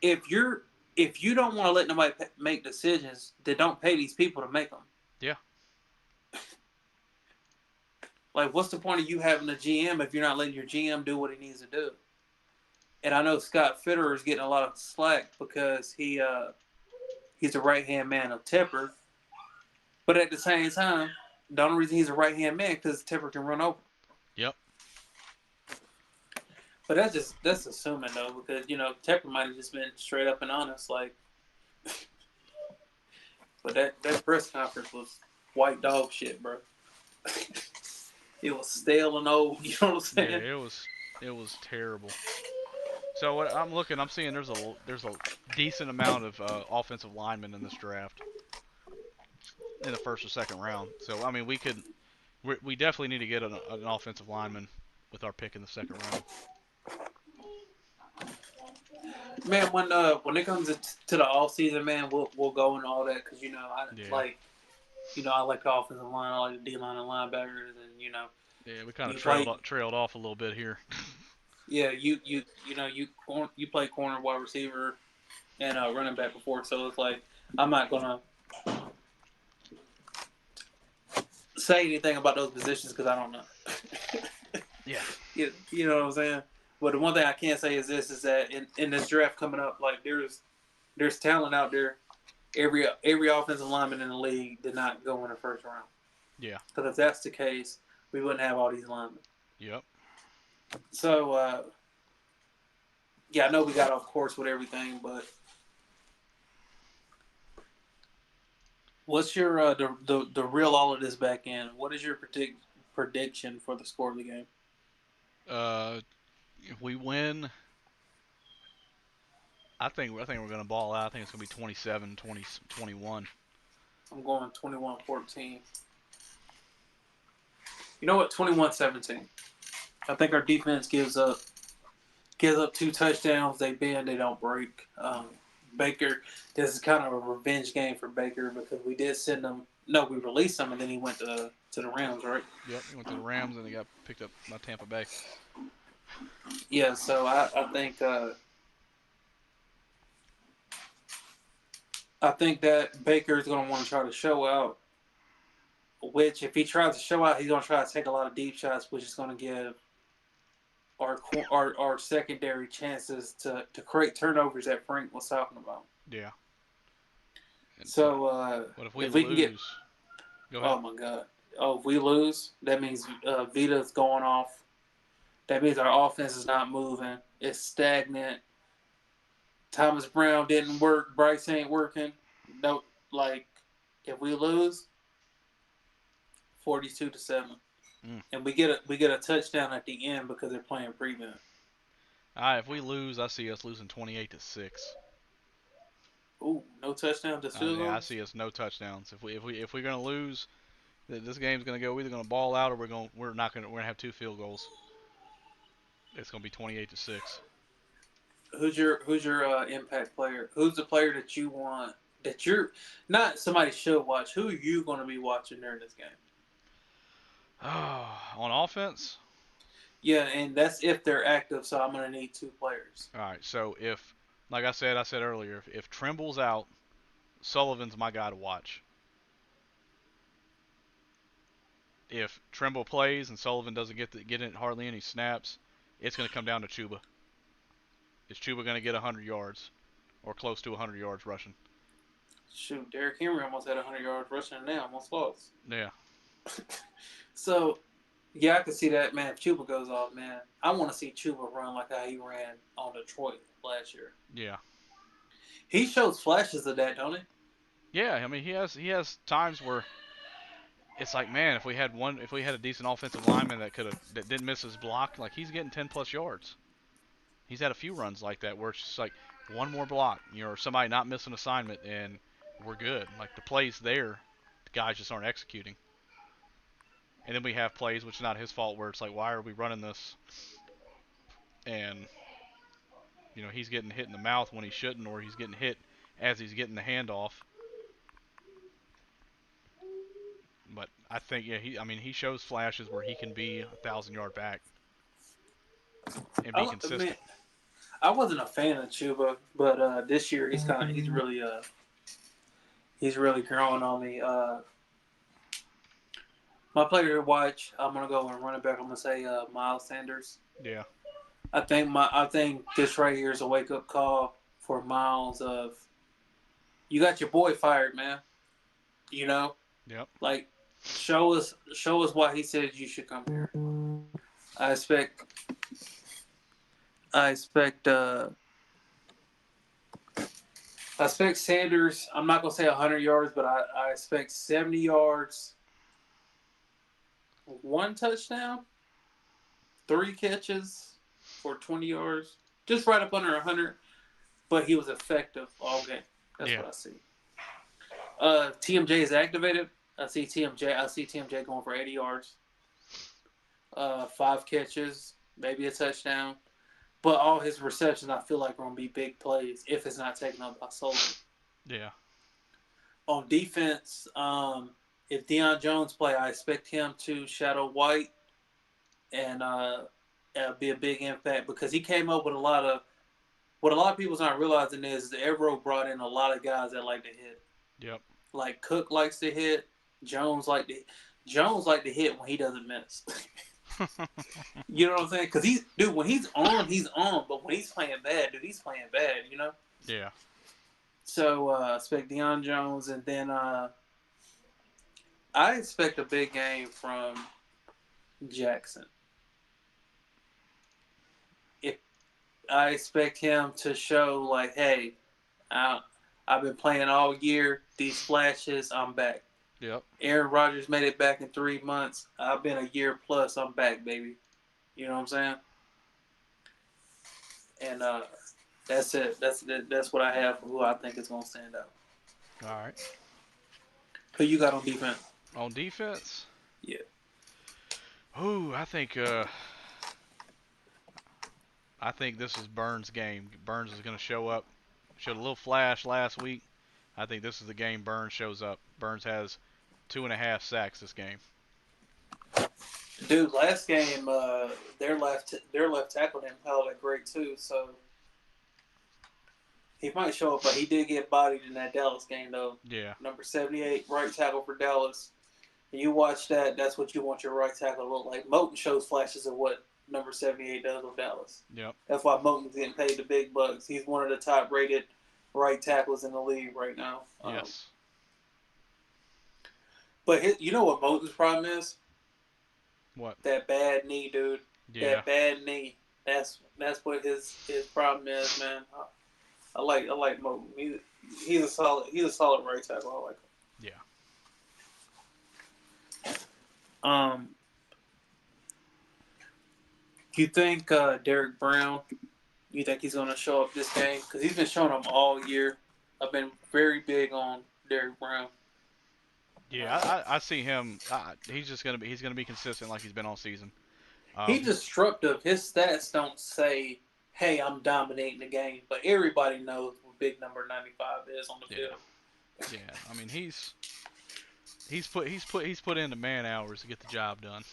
If you don't want to let nobody make decisions, then don't pay these people to make them. Yeah. Like, what's the point of you having a GM if you're not letting your GM do what he needs to do? And I know Scott Fitterer is getting a lot of slack because he's a right-hand man of Tepper. But at the same time, the only reason he's a right-hand man because Tepper can run over. Yep. But that's assuming though, because Tepper might have just been straight up and honest, like. But that press conference was white dog shit, bro. It was stale and old. You know what I'm saying? Yeah, it was terrible. So what I'm seeing there's a decent amount of offensive linemen in this draft in the first or second round. So I mean we definitely need to get an offensive lineman with our pick in the second round. Man, when it comes to the off season, man, we'll go into all that because I like the offensive line, I like the D line and linebackers, and Yeah, we kind of trailed off a little bit here. Yeah, you play corner, wide receiver, and running back before, so it's like I'm not gonna say anything about those positions because I don't know. Yeah. You know what I'm saying? But the one thing I can say is this: is that in this draft coming up, like there's talent out there. Every offensive lineman in the league did not go in the first round. Yeah. Because if that's the case, we wouldn't have all these linemen. Yep. So, I know we got off course with everything, but what's your the real all of this back end? What is your prediction for the score of the game? If we win, I think we're going to ball out. I think it's going to be 27-21. I'm going 21-14. You know what? 21-17. I think our defense gives up 2 touchdowns. They bend, they don't break. Baker, this is kind of a revenge game for Baker because we did send him. No, we released him, and then he went to the Rams, right? Yep, he went to the Rams, and he got picked up by Tampa Bay. Yeah, so I think that Baker is going to want to try to show out. Which, if he tries to show out, he's going to try to take a lot of deep shots, which is going to give our secondary chances to create turnovers that Frank was talking about. Yeah. And so, what if we can get? Go ahead. Oh my God! Oh, if we lose, that means Vita's going off. That means our offense is not moving. It's stagnant. Thomas Brown didn't work. Bryce ain't working. No, like if we lose, 42-7, and we get a touchdown at the end because they're playing prevent. If we lose, I see us losing 28-6. Ooh, no touchdowns. Yeah, I see us no touchdowns. If we're gonna lose, this game's gonna go. We're either gonna ball out or we're gonna have 2 field goals. It's gonna be 28-6. Who's your impact player? Who's the player that you want? That you're not somebody should watch. Who are you going to be watching during this game? On offense? Yeah, and that's if they're active. So I'm going to need 2 players. All right. So if, like I said earlier, if Trimble's out, Sullivan's my guy to watch. If Trimble plays and Sullivan doesn't get in hardly any snaps, it's going to come down to Chuba. Is Chuba going to get 100 yards or close to 100 yards rushing? Shoot, Derrick Henry almost had 100 yards rushing and now almost lost. Yeah. So, yeah, I can see that, man. If Chuba goes off, man, I want to see Chuba run like how he ran on Detroit last year. Yeah. He shows flashes of that, don't he? Yeah, I mean he has times where it's like, man, if we had a decent offensive lineman that didn't miss his block, like he's getting 10+ yards. He's had a few runs like that where it's just like one more block, or somebody not missing assignment, and we're good. Like the play's there, the guys just aren't executing. And then we have plays, which is not his fault, where it's like, why are we running this? And he's getting hit in the mouth when he shouldn't, or he's getting hit as he's getting the handoff. But I think, he shows flashes where he can be 1,000-yard back and be consistent. Man, I wasn't a fan of Chuba, but this year he's really growing on me. My player to watch, I'm gonna go and run it back. I'm gonna say Miles Sanders. Yeah. I think this right here is a wake up call for Miles of you got your boy fired, man. You know? Yep. Like show us why he said you should come here. I expect Sanders, I'm not gonna say 100 yards, but I expect 70 yards, 1 touchdown, 3 catches for 20 yards. Just right up under 100. But he was effective all game. That's what I see. TMJ is activated. I see TMJ going for 80 yards. 5 catches, maybe a touchdown. But all his receptions, I feel like, are going to be big plays if it's not taken up by Sullivan. Yeah. On defense, if Deion Jones play, I expect him to shadow White and be a big impact because he came up with a lot of what a lot of people's not realizing is that Evero brought in a lot of guys that like to hit. Yep. Like Cook likes to hit. Jones like to hit when he doesn't miss. You know what I'm saying? Because when he's on, he's on. But when he's playing bad, he's playing bad. You know. Yeah. So expect Deion Jones, and then I expect a big game from Jackson. I expect him to show like, hey, I've been playing all year. These flashes, I'm back. Yep. Aaron Rodgers made it back in 3 months. I've been a year plus. I'm back, baby. You know what I'm saying? And that's it. That's what I have for who I think is going to stand out. All right. Who you got on defense? On defense? Yeah. Ooh, I think this is Burns' game. Burns is going to show up. Showed a little flash last week. I think this is the game Burns shows up. Burns has 2.5 sacks this game. Dude, last game their left tackle didn't play that great too, so he might show up, but he did get bodied in that Dallas game though. Yeah. Number 78, right tackle for Dallas. And you watch that, that's what you want your right tackle to look like. Moton shows flashes of what number 78 does with Dallas. Yep. That's why Moton's getting paid the big bucks. He's one of the top rated right tackles in the league right now. Yes. But you know what Moton's problem is? What? That bad knee, dude. Yeah. That bad knee. That's what his problem is, man. I like Moton. He's a solid right tackle. I like him. Yeah. You think Derek Brown? You think he's going to show up this game? Because he's been showing them all year. I've been very big on Derek Brown. Yeah, I see him. He's going to be consistent like he's been all season. He's disruptive. His stats don't say, "Hey, I'm dominating the game," but everybody knows what big number 95 is on the field. Yeah, I mean he's put in the man hours to get the job done.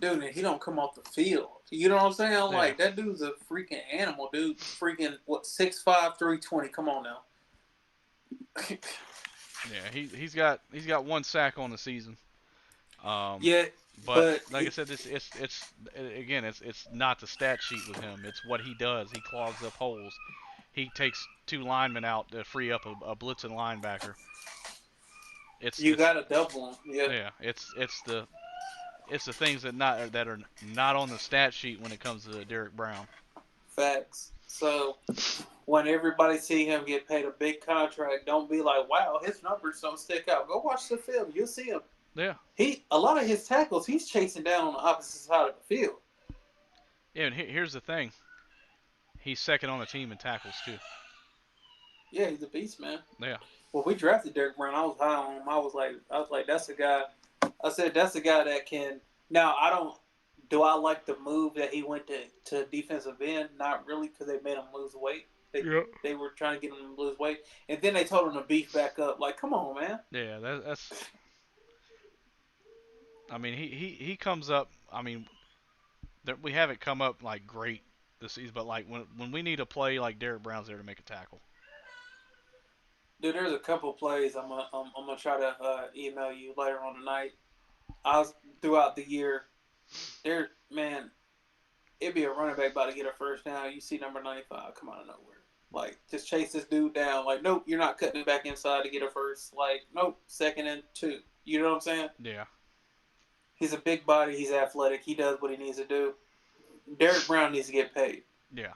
Dude, and he don't come off the field. You know what I'm saying? Like, that dude's a freaking animal, dude. Freaking, 6'5", 320. Come on now. Yeah, he's got 1 sack on the season. Yeah, but like I said, it's not the stat sheet with him. It's what he does. He clogs up holes. He takes 2 linemen out to free up a blitzing linebacker. You got to double him. Yeah. Yeah, it's the things that are not on the stat sheet when it comes to Derek Brown. Facts. So when everybody see him get paid a big contract, don't be like, "Wow, his numbers don't stick out." Go watch the film. You'll see him. Yeah. A lot of his tackles, he's chasing down on the opposite side of the field. Yeah, and here's the thing. He's second on the team in tackles too. Yeah, he's a beast, man. Yeah. Well, we drafted Derek Brown. I was high on him. I was like, that's a guy. I said that's a guy that can. Now do I like the move that he went to defensive end? Not really, because they made him lose weight. They were trying to get him to lose weight, and then they told him to beef back up. Like, come on, man. Yeah, that's. I mean, he comes up. I mean, we haven't come up like great this season, but like when we need a play, like Derek Brown's there to make a tackle. Dude, there's a couple plays I'm gonna try to email you later on tonight. Throughout the year, it'd be a running back about to get a first down. You see number 95 come out of nowhere. Like, just chase this dude down. Like, nope, you're not cutting it back inside to get a first. Like, nope, 2nd and 2. You know what I'm saying? Yeah. He's a big body. He's athletic. He does what he needs to do. Derek Brown needs to get paid. Yeah.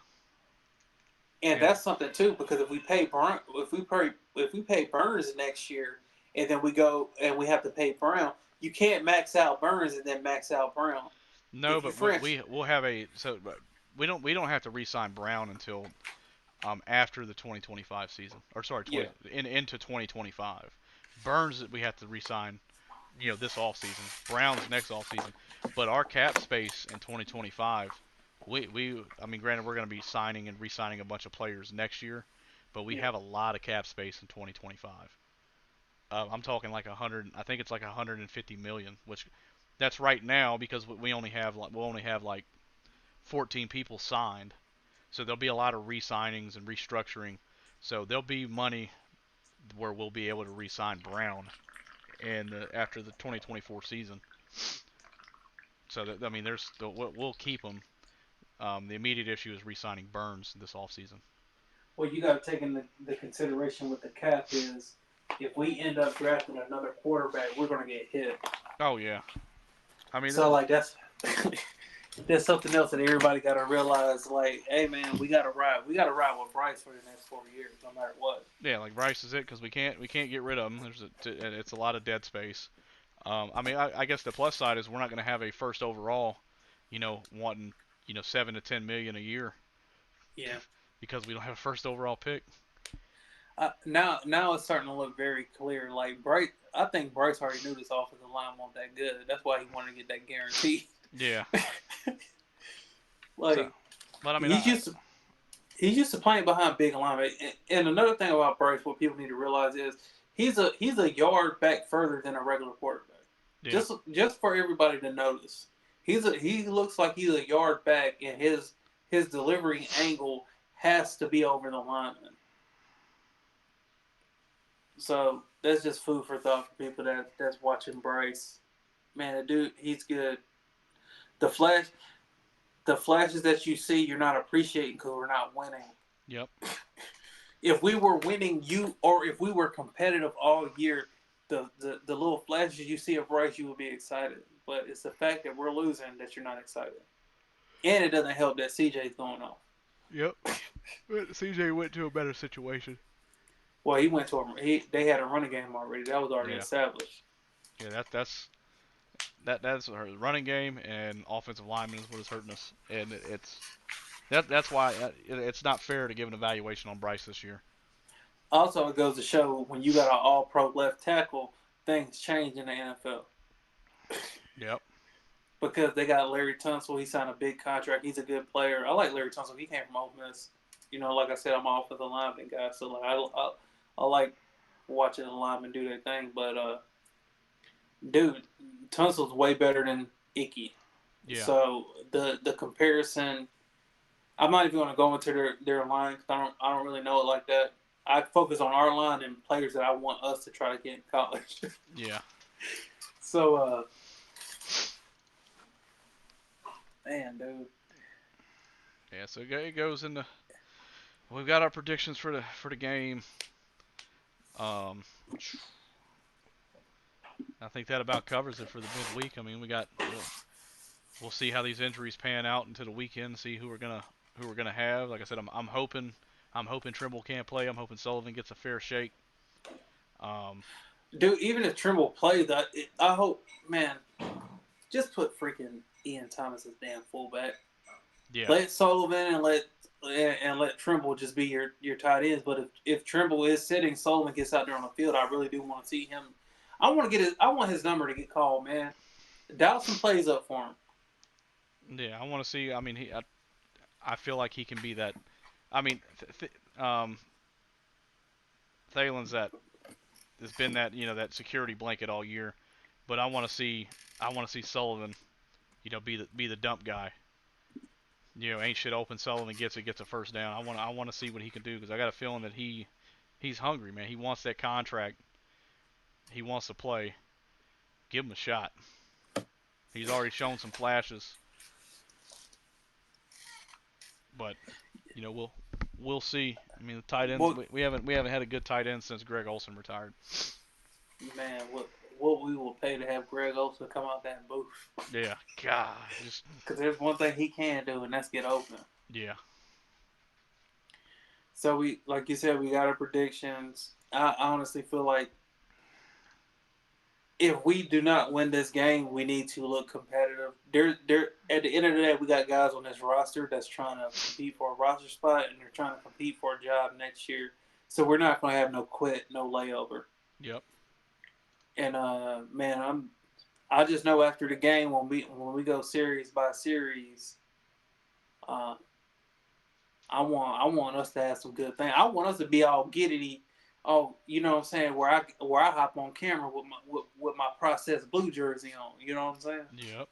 And that's something too, because if we pay Burns next year, and then we go and we have to pay Brown, you can't max out Burns and then max out Brown. No, but we'll have we don't have to re-sign Brown until after the 2025 season, or sorry, into 2025. Burns we have to re-sign, this offseason. Brown's next offseason, but our cap space in 2025. Granted, we're going to be signing and re-signing a bunch of players next year, but we have a lot of cap space in 2025. I'm talking like 100. I think it's like 150 million, which that's right now because we'll only have like 14 people signed, so there'll be a lot of re-signings and restructuring. So there'll be money where we'll be able to re-sign Brown, and after the 2024 season. So we'll keep him. The immediate issue is re-signing Burns this offseason. Well, you got to take into the consideration with the cap is if we end up drafting another quarterback, we're going to get hit. Oh yeah, so like that's something else that everybody got to realize. Like, hey man, we got to ride with Bryce for the next 4 years, no matter what. Yeah, like Bryce is it because we can't get rid of him. It's a lot of dead space. I guess the plus side is we're not going to have a first overall, wanting. 7 to 10 million a year. Yeah. Because we don't have a first overall pick. Now it's starting to look very clear. Like Bryce, I think Bryce already knew this offensive line wasn't that good. That's why he wanted to get that guarantee. Yeah. He's used to playing behind big linemen. And another thing about Bryce, what people need to realize is he's a yard back further than a regular quarterback. Yeah. Just for everybody to notice. He looks like he's a yard back, and his delivery angle has to be over the lineman. So that's just food for thought for people that's watching Bryce. Man, the dude, he's good. The flashes that you see, you're not appreciating because we're not winning. Yep. If we were winning, if we were competitive all year, the little flashes you see of Bryce, you would be excited. But it's the fact that we're losing that you're not excited. And it doesn't help that CJ's going off. Yep. CJ went to a better situation. Well, he went to they had a running game already. That was already established. Yeah, that's our running game and offensive lineman is what is hurting us. And that's why it's not fair to give an evaluation on Bryce this year. Also, it goes to show when you got an all-pro left tackle, things change in the NFL. Yep. Because they got Larry Tunsil. He signed a big contract. He's a good player. I like Larry Tunsil. He came from Ole Miss. Like I said, I'm off of the lineman guy. So like I like watching the linemen do their thing. But dude, Tunsil's way better than Icky. Yeah. So the comparison, I'm not even going to go into their line because I don't really know it like that. I focus on our line and players that I want us to try to get in college. Yeah. So, man, dude. Yeah, so it goes into. We've got our predictions for the game. I think that about covers it for the midweek. We'll see how these injuries pan out into the weekend. See who we're gonna have. Like I said, I'm hoping Trimble can't play. I'm hoping Sullivan gets a fair shake. Dude, even if Trimble plays, I hope, man, just put freaking Ian Thomas as damn fullback. Yeah. Let Sullivan and let Trimble just be your tight ends. But if Trimble is sitting, Sullivan gets out there on the field, I really do want to see him. I want his number to get called, man. Dawson plays up for him. Yeah, I want to see. I feel like he can be that. Thalen's that has been that that security blanket all year, but I want to see Sullivan, be the dump guy. Ain't shit open. Sullivan gets a first down. I want to see what he can do because I got a feeling that he's hungry, man. He wants that contract. He wants to play. Give him a shot. He's already shown some flashes. But we'll see. I mean, the tight ends we haven't had a good tight end since Greg Olsen retired. Man, what we will pay to have Greg Olsen come out that booth. Yeah, God, just because there's one thing he can do, and that's get open. Yeah. So we, like you said, we got our predictions. I honestly feel like if we do not win this game, we need to look competitive. At the end of the day, we got guys on this roster that's trying to compete for a roster spot, and they're trying to compete for a job next year. So we're not going to have no quit, no layover. Yep. And man, I just know after the game when we go series by series, I want us to have some good things. I want us to be all giddity. Oh, you know what I'm saying? Where I hop on camera with my processed blue jersey on. You know what I'm saying? Yep.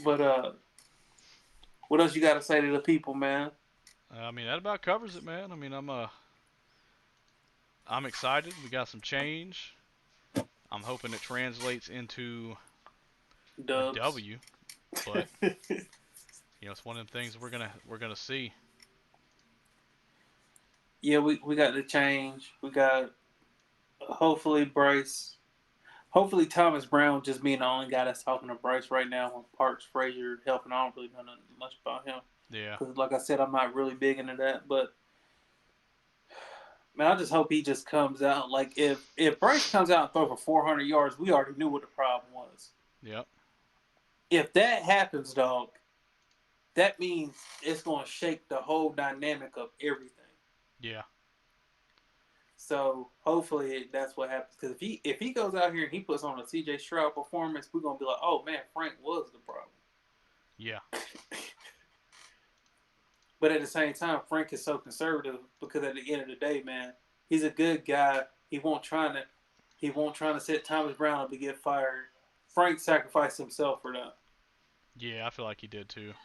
But what else you got to say to the people, man? I mean, that about covers it, man. I mean, I'm excited. We got some change. I'm hoping it translates into Dubs. a W. But it's one of the things we're gonna see. Yeah, we got the change. We got hopefully Bryce. Hopefully Thomas Brown just being the only guy that's talking to Bryce right now. When Parks Frazier helping, I don't really know nothing much about him. Yeah. Because like I said, I'm not really big into that. But man, I just hope he just comes out. Like if Bryce comes out and throws for 400 yards, we already knew what the problem was. Yep. If that happens, dog, that means it's going to shake the whole dynamic of everything. Yeah. So hopefully that's what happens. Because if he goes out here and he puts on a C.J. Stroud performance, we're going to be like, oh, man, Frank was the problem. Yeah. But at the same time, Frank is so conservative because at the end of the day, man, he's a good guy. He won't trying to set Thomas Brown up to get fired. Frank sacrificed himself for that. Yeah, I feel like he did too.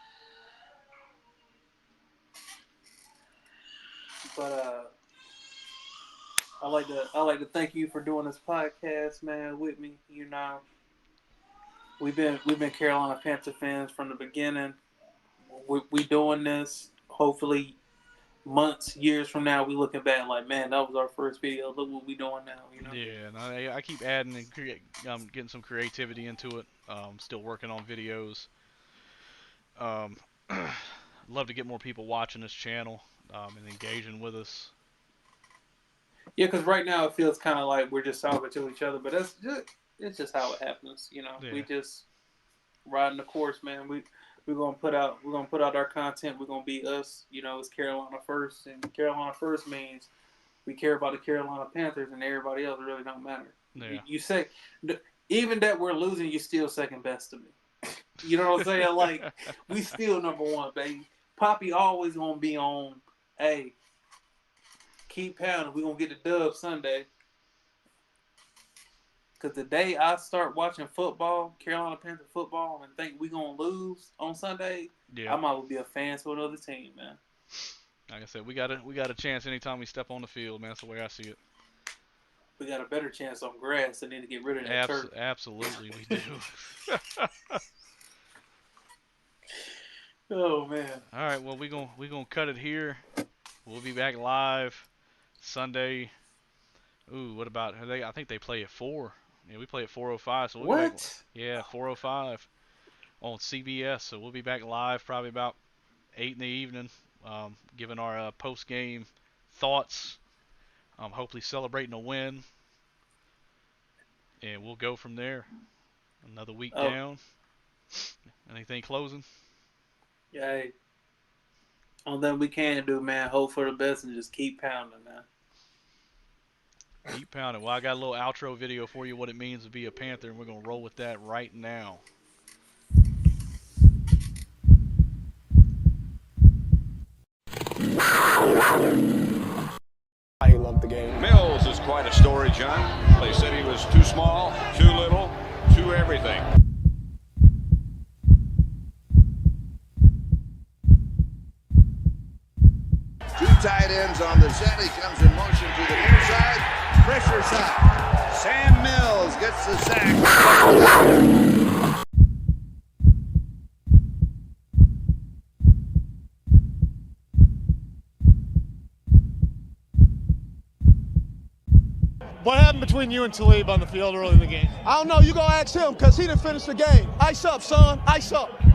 But I like to thank you for doing this podcast, man, with me. We've been Carolina Panther fans from the beginning. We doing this. Hopefully, months, years from now, we looking back like, man, that was our first video. Look what we doing now. Yeah, and I keep adding and getting some creativity into it. Still working on videos. Love to get more people watching this channel and engaging with us. Yeah, because right now it feels kind of like we're just talking to each other, but it's just how it happens. Yeah. We just riding the course, man. We're gonna put out our content. We're gonna be us. It's Carolina first, and Carolina first means we care about the Carolina Panthers, and everybody else really don't matter. Yeah. You say even that we're losing, you're still second best to me. You know what I'm saying? Like we still number one, baby. Poppy always gonna be on. Hey, keep pounding. We're gonna get the dub Sunday. Because the day I start watching football, Carolina Panther football, and think we're going to lose on Sunday, Yeah. I might well be a fan to another team, man. Like I said, we got a chance anytime we step on the field, man. That's the way I see it. We got a better chance on grass than need to get rid of that turf. Absolutely, we do. Oh, man. All right, well, we gonna cut it here. We'll be back live Sunday. Ooh, what about I think they play at 4. Yeah, we play at 4:05. So we'll be back, 4:05 on CBS. So we'll be back live probably about 8 in the evening, giving our post-game thoughts. Hopefully celebrating a win, and we'll go from there. Another week down. Anything closing? Yeah. Hey. Only thing we can do, man, hope for the best and just keep pounding, man. Keep pounding. Well, I got a little outro video for you, what it means to be a Panther, and we're going to roll with that right now. I love the game. Mills is quite a story, John. They said he was too small, too little, too everything. Two tight ends on the set. He comes in motion to the near side. Pressure side. Sam Mills gets the sack. What happened between you and Talib on the field early in the game? I don't know. You gonna ask him because he didn't finish the game. Ice up, son. Ice up.